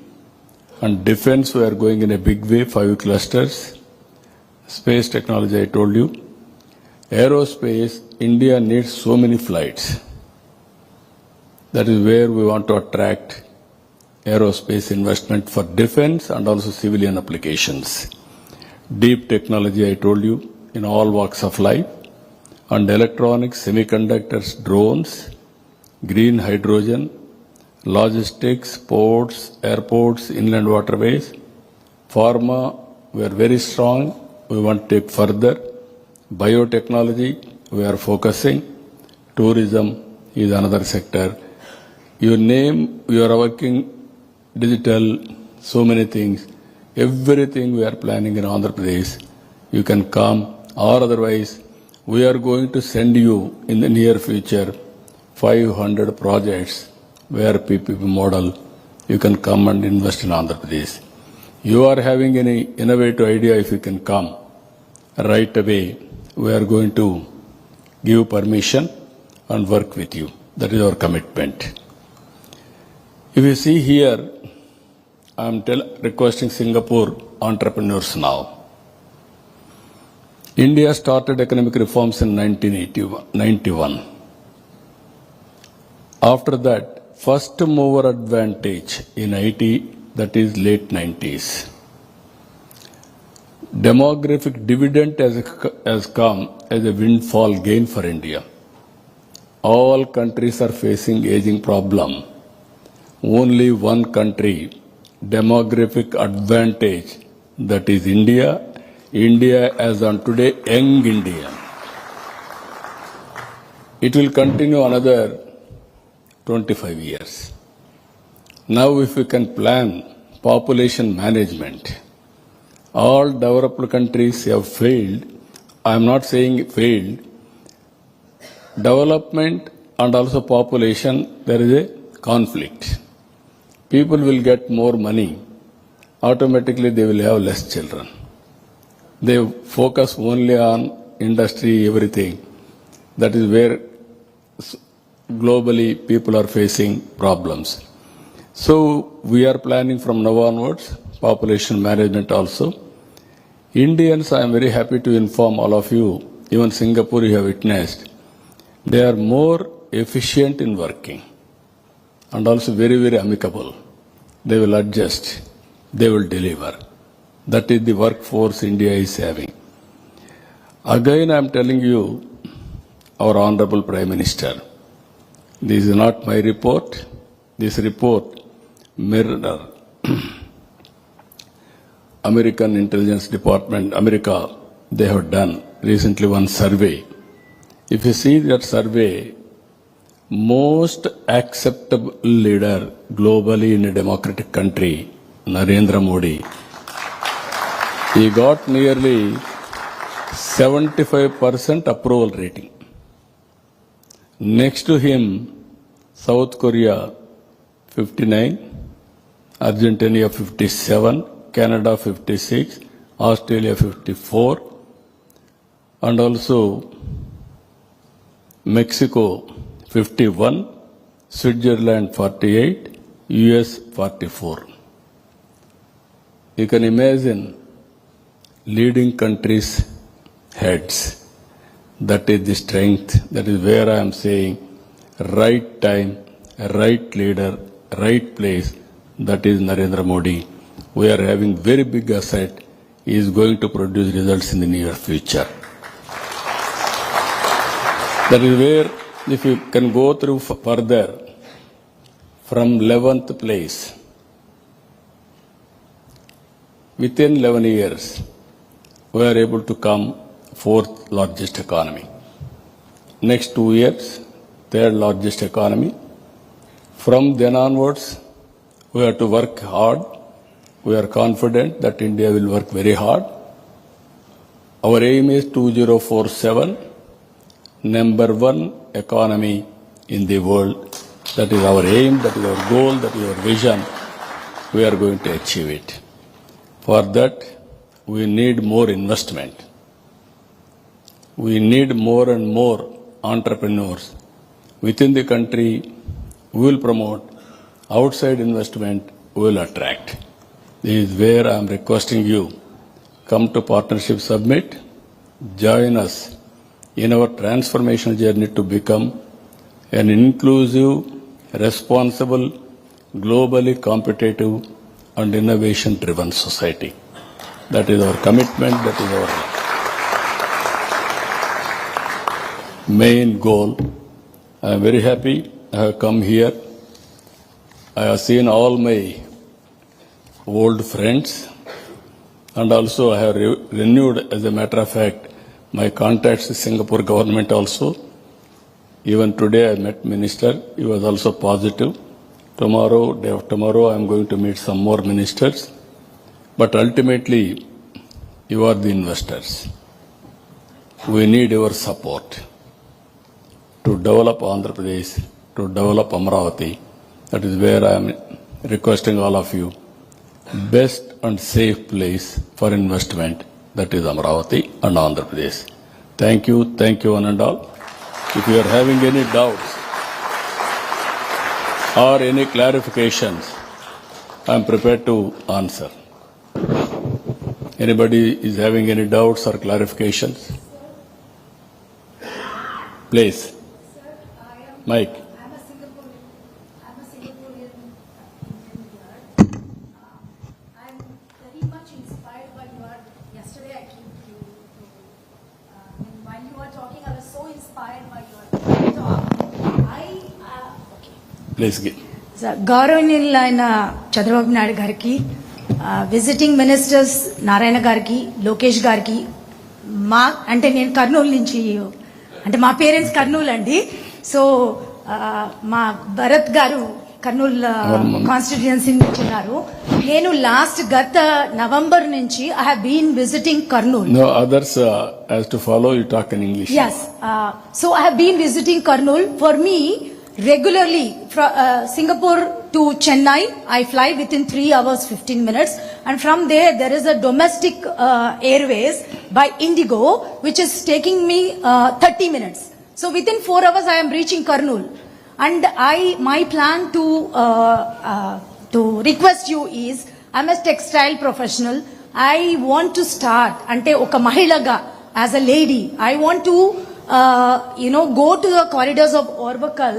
And defense, we are going in a big way, 5 clusters. Space technology, I told you. Aerospace, India needs so many flights. That is where we want to attract aerospace investment for defense and also civilian applications. Deep technology, I told you, in all walks of life. And electronics, semiconductors, drones, green hydrogen, logistics, ports, airports, inland waterways. Pharma, we are very strong. We want to take further. Biotechnology, we are focusing. Tourism is another sector. You name, you are working digital, so many things. Everything we are planning in Andhra Pradesh. You can come, or otherwise, we are going to send you in the near future 500 projects where PPP model, you can come and invest in Andhra Pradesh. You are having any innovative idea, if you can come right away, we are going to give permission and work with you. That is our commitment. If you see here, I am requesting Singapore entrepreneurs now. India started economic reforms in 1991. After that, first mover advantage in IT, that is late 90s. Demographic dividend has come as a windfall gain for India. All countries are facing aging problem. Only one country, demographic advantage, that is India. India as on today, young India. It will continue another 25 years. Now if we can plan population management, all developed countries have failed. I am not saying failed. Development and also population, there is a conflict. People will get more money. Automatically they will have less children. They focus only on industry, everything. That is where globally people are facing problems. So we are planning from now onwards, population management also. Indians, I am very happy to inform all of you, even Singapore you have witnessed, they are more efficient in working and also very, very amicable. They will adjust, they will deliver. That is the workforce India is having. Again, I am telling you, our Honorable Prime Minister, this is not my report. This report mirror American Intelligence Department, America, they have done recently one survey. If you see that survey, most acceptable leader globally in a democratic country, Narendra Modi, he got nearly 75% approval rating. Next to him, South Korea 59, Argentina 57, Canada 56, Australia 54, and also Mexico 51, Switzerland 48, US 44. You can imagine leading countries' heads. That is the strength. That is where I am saying right time, right leader, right place. That is Narendra Modi. We are having very big asset. He is going to produce results in the near future. That is where, if you can go through further, from 11th place, within 11 years, we are able to come 4th largest economy. Next 2 years, 3rd largest economy. From then onwards, we have to work hard. We are confident that India will work very hard. Our aim is 2047, number one economy in the world. That is our aim, that is our goal, that is our vision. We are going to achieve it. For that, we need more investment. We need more and more entrepreneurs. Within the country, we will promote. Outside investment, we will attract. This is where I am requesting you, come to Partnership Summit, join us in our transformational journey to become an inclusive, responsible, globally competitive and innovation-driven society. That is our commitment, that is our main goal. I am very happy I have come here. I have seen all my old friends and also I have renewed, as a matter of fact, my contacts with Singapore government also. Even today I met Minister, he was also positive. Tomorrow, day after tomorrow, I am going to meet some more ministers. But ultimately, you are the investors. We need your support to develop Andhra Pradesh, to develop Amravati. That is where I am requesting all of you. Best and safe place for investment, that is Amravati and Andhra Pradesh. Thank you one and all. If you are having any doubts or any clarifications, I am prepared to answer. Anybody is having any doubts or clarifications? Please. Mike. I'm a Singaporean I'm very much inspired by your. Yesterday I came to and while you were talking, I was so inspired by your talk. Please give. గౌరవనీయులైన చంద్రబాబు నాయుడు గారికి, visiting ministers Narayana గారికి, లోకేష్ గారికి, అంటే నేను కర్నూలు నుంచి, అంటే మా parents Kurnool అండి. సో మా భరత్ గారు కర్నూలు కాన్స్టిట్యుయెన్సీ నుంచి ఉన్నారు. నేను గత నవంబర్ నుంచి I have been visiting Kurnool. No, others has to follow, you talk in English. Yes. So I have been visiting Kurnool. For me, regularly from Singapore to Chennai, I fly within 3 hours 15 minutes, and from there is a domestic airways by Indigo, which is taking me 30 minutes. So within 4 hours I am reaching Kurnool, and my plan to request you is, I'm a textile professional. I want to start ante oka mahilaga, as a lady, I want to go to the corridors of Orvakal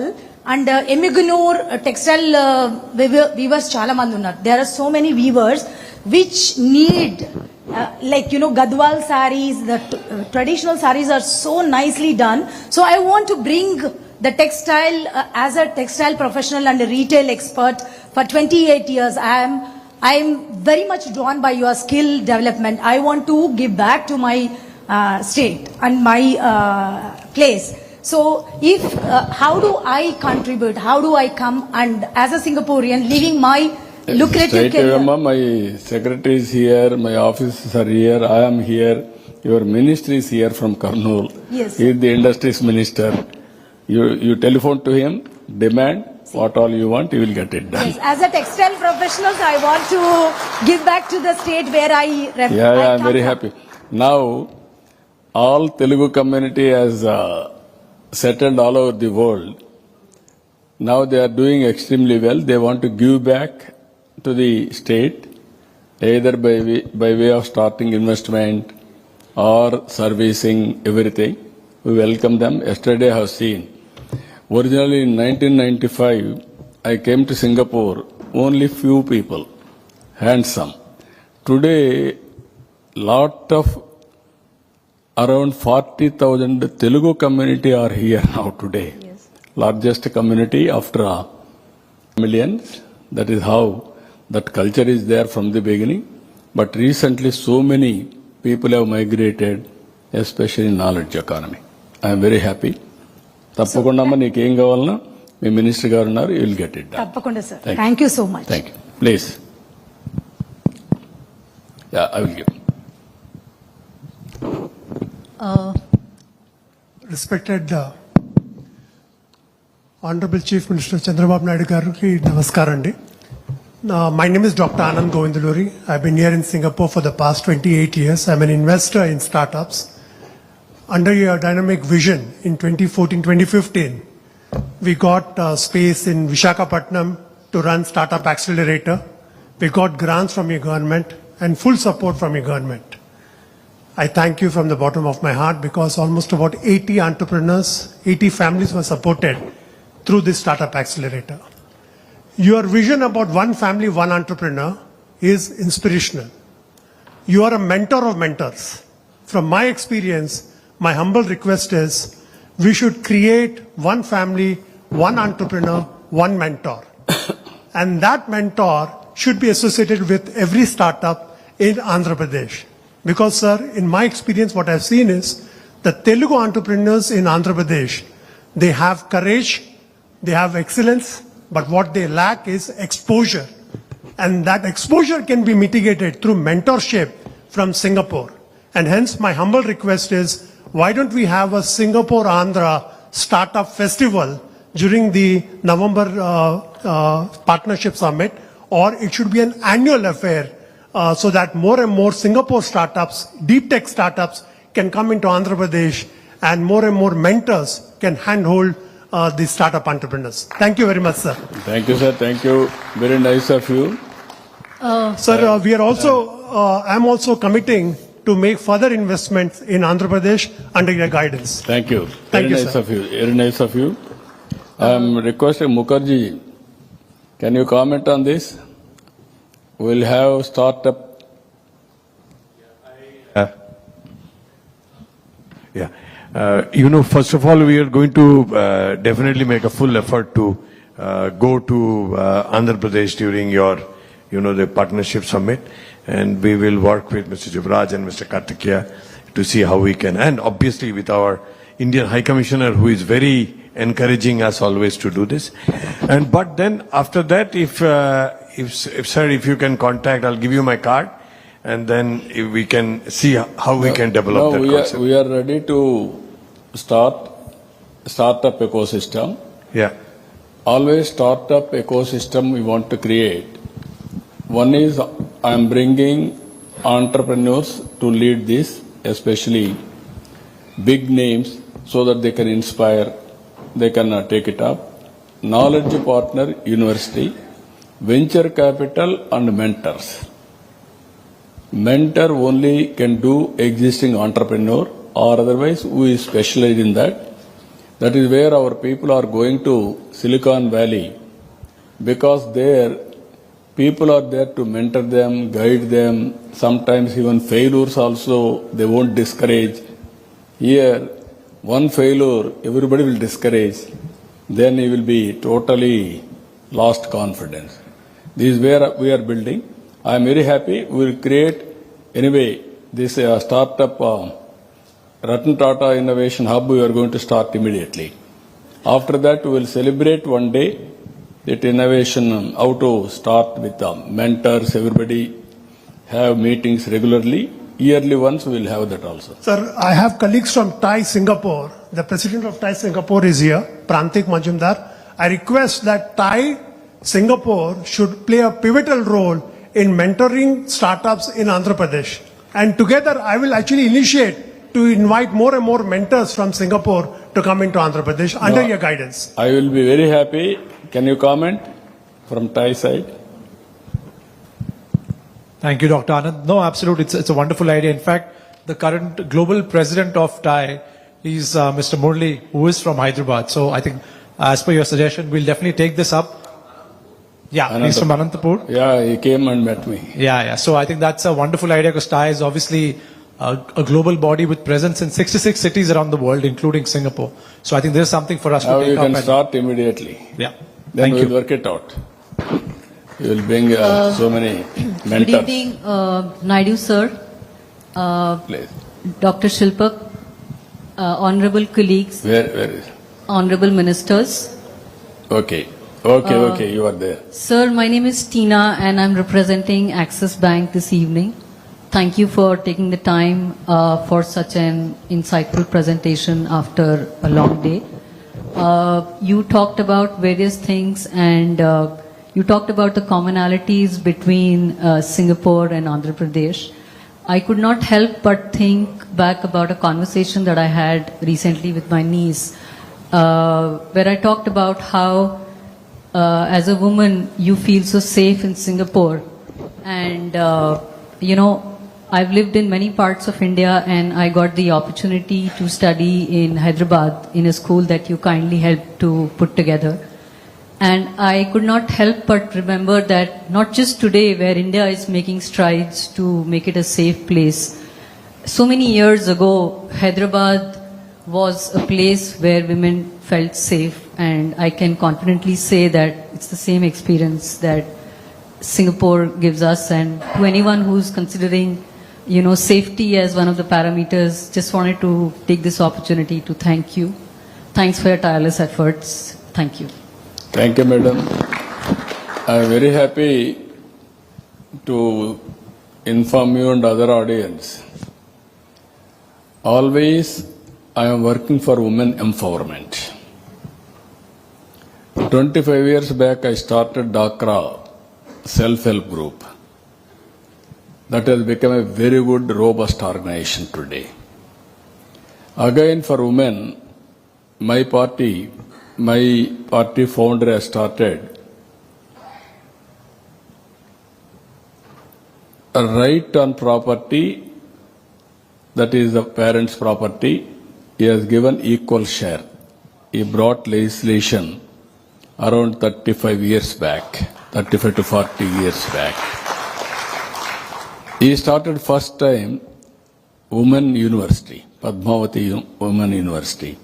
and Emigunur textile weavers chala mandi unnaru. There are so many weavers which need Gadwal sarees. The traditional sarees are so nicely done. So I want to bring the textile, as a textile professional and a retail expert for 28 years. I am very much drawn by your skill development. I want to give back to my state and my place. So if how do I contribute? How do I come and as a Singaporean leaving my lucrative career? My secretary is here, my officers are here, I am here, your ministry is here from Kurnool. Yes. He is the industries minister. You telephone to him, demand what all you want, you will get it done. Yes. As a textile professional, I want to give back to the state where I I am very happy. Now, all Telugu community has settled all over the world. Now they are doing extremely well. They want to give back to the state, either by way of starting investment or servicing everything. We welcome them. Yesterday I have seen. Originally in 1995, I came to Singapore, only few people, handsome. Today, lot of around 40,000 Telugu community are here now today. Yes. Largest community after millions. That is how that culture is there from the beginning. But recently so many people have migrated, especially in knowledge economy. I am very happy. తప్పకుండా నీకు ఏం కావాలన్నా మీ minister గారు ఉన్నారు, you will get it done. తప్పకుండా sir. Thank you so much. Thank you. Please. I will give. Respected Honorable Chief Minister Chandrababu Naidu Garuki, Namaskar. My name is Dr. Anand Govindaluri. I've been here in Singapore for the past 28 years. I'm an investor in startups. Under your dynamic vision in 2014-2015, we got space in Visakhapatnam to run Startup Accelerator. We got grants from your government and full support from your government. I thank you from the bottom of my heart because almost about 80 entrepreneurs, 80 families were supported through this Startup Accelerator. Your vision about one family, one entrepreneur is inspirational. You are a mentor of mentors. From my experience, my humble request is we should create one family, one entrepreneur, one mentor. And that mentor should be associated with every startup in Andhra Pradesh. Because, sir, in my experience, what I've seen is the Telugu entrepreneurs in Andhra Pradesh, they have courage, they have excellence, but what they lack is exposure. And that exposure can be mitigated through mentorship from Singapore. And hence, my humble request is, why don't we have a Singapore Andhra Startup Festival during the November Partnership Summit, or it should be an annual affair so that more and more Singapore startups, deep tech startups can come into Andhra Pradesh and more mentors can handhold the startup entrepreneurs. Thank you very much, sir. Thank you, sir. Thank you. Very nice of you. Sir, we are also, I'm also committing to make further investments in Andhra Pradesh under your guidance. Thank you. Thank Very you, nice sir. of you. Very nice of you. I'm requesting Mukherjee, can you comment on this? We'll have startup. First of all, we are going to definitely make a full effort to go to Andhra Pradesh during your, the partnership summit, and we will work with Mr. Jivraj and Mr. Kartikeya to see how we can, and obviously with our Indian High Commissioner, who is very encouraging us always to do this. And but then after that, if sir, if you can contact, I'll give you my card, and then if we can see how we can develop that concept. We are ready to start startup ecosystem. Yeah. Always startup ecosystem we want to create. One is I am bringing entrepreneurs to lead this, especially big names, so that they can inspire, they can take it up. Knowledge partner, university, venture capital and mentors. Mentor only can do existing entrepreneur, or otherwise we specialize in that. That is where our people are going to Silicon Valley, because there people are there to mentor them, guide them, sometimes even failures also they won't discourage. Here, one failure, everybody will discourage. Then he will be totally lost confidence. This is where we are building. I am very happy. We will create, anyway, this startup Ratan Tata Innovation Hub we are going to start immediately. After that, we will celebrate one day that innovation, how to start with mentors, everybody have meetings regularly. Yearly once we will have that also. Sir, I have colleagues from TAI Singapore. The president of TAI Singapore is here, Prantik Majumdar. I request that TAI Singapore should play a pivotal role in mentoring startups in Andhra Pradesh. And together I will actually initiate to invite more and more mentors from Singapore to come into Andhra Pradesh under your guidance. I will be very happy. Can you comment from TAI side? Thank you, Dr. Anand. No, absolutely. It's a wonderful idea. In fact, the current global president of TAI is Mr. Murli, who is from Hyderabad. So I think, as per your suggestion, we'll definitely take this up. Yeah, he's from Anantapur. Yeah, he came and met me. Yeah. So I think that's a wonderful idea because TAI is obviously a global body with presence in 66 cities around the world, including Singapore. So I think there's something for us Now to take you up. can start immediately. Yeah. Then Thank we you. will work it out. You will bring so many mentors. Good evening, Naidu sir, Please. Dr. Shilpak, honorable colleagues, Where is? honorable ministers. Okay, you are there. Sir, my name is Tina and I'm representing Axis Bank this evening. Thank you for taking the time for such an insightful presentation after a long day. You talked about various things and you talked about the commonalities between Singapore and Andhra Pradesh. I could not help but think back about a conversation that I had recently with my niece, where I talked about how, as a woman, you feel so safe in Singapore. And, I've lived in many parts of India and I got the opportunity to study in Hyderabad in a school that you kindly helped to put together. And I could not help but remember that not just today where India is making strides to make it a safe place, so many years ago, Hyderabad was a place where women felt safe, and I can confidently say that it's the same experience that Singapore gives us. And to anyone who's considering, safety as one of the parameters, just wanted to take this opportunity to thank you. Thanks for your tireless efforts. Thank you. Thank you, madam. I am very happy to inform you and other audience. Always I am working for women empowerment. 25 years back I started Dakra self-help group. That has become a very good, robust organization today. Again, for women, my party founder has started a right on property, that is the parents' property. He has given equal share. He brought legislation around 35 years back, 35 to 40 years back. He started first time Women University, Padmavati Women University.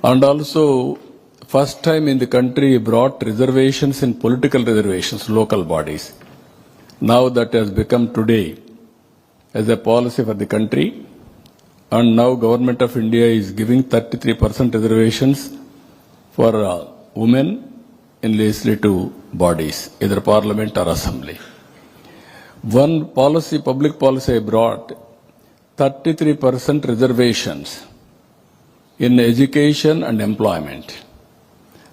And also first time in the country he brought reservations in political reservations, local bodies. Now that has become today as a policy for the country. And now Government of India is giving 33% reservations for women in legislative bodies, either parliament or assembly. One policy, public policy I brought, 33% reservations in education and employment.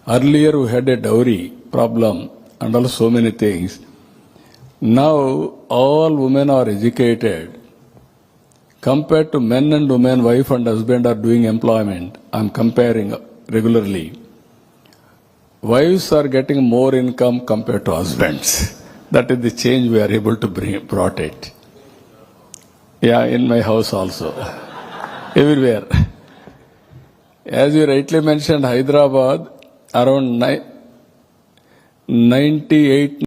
Earlier we had a dowry problem and also so many things. Now all women are educated. Compared to men and women, wife and husband are doing employment. I am comparing regularly. Wives are getting more income compared to husbands. That is the change we are able to brought it. Yeah, in my house also. Everywhere. As you rightly mentioned, Hyderabad, around 98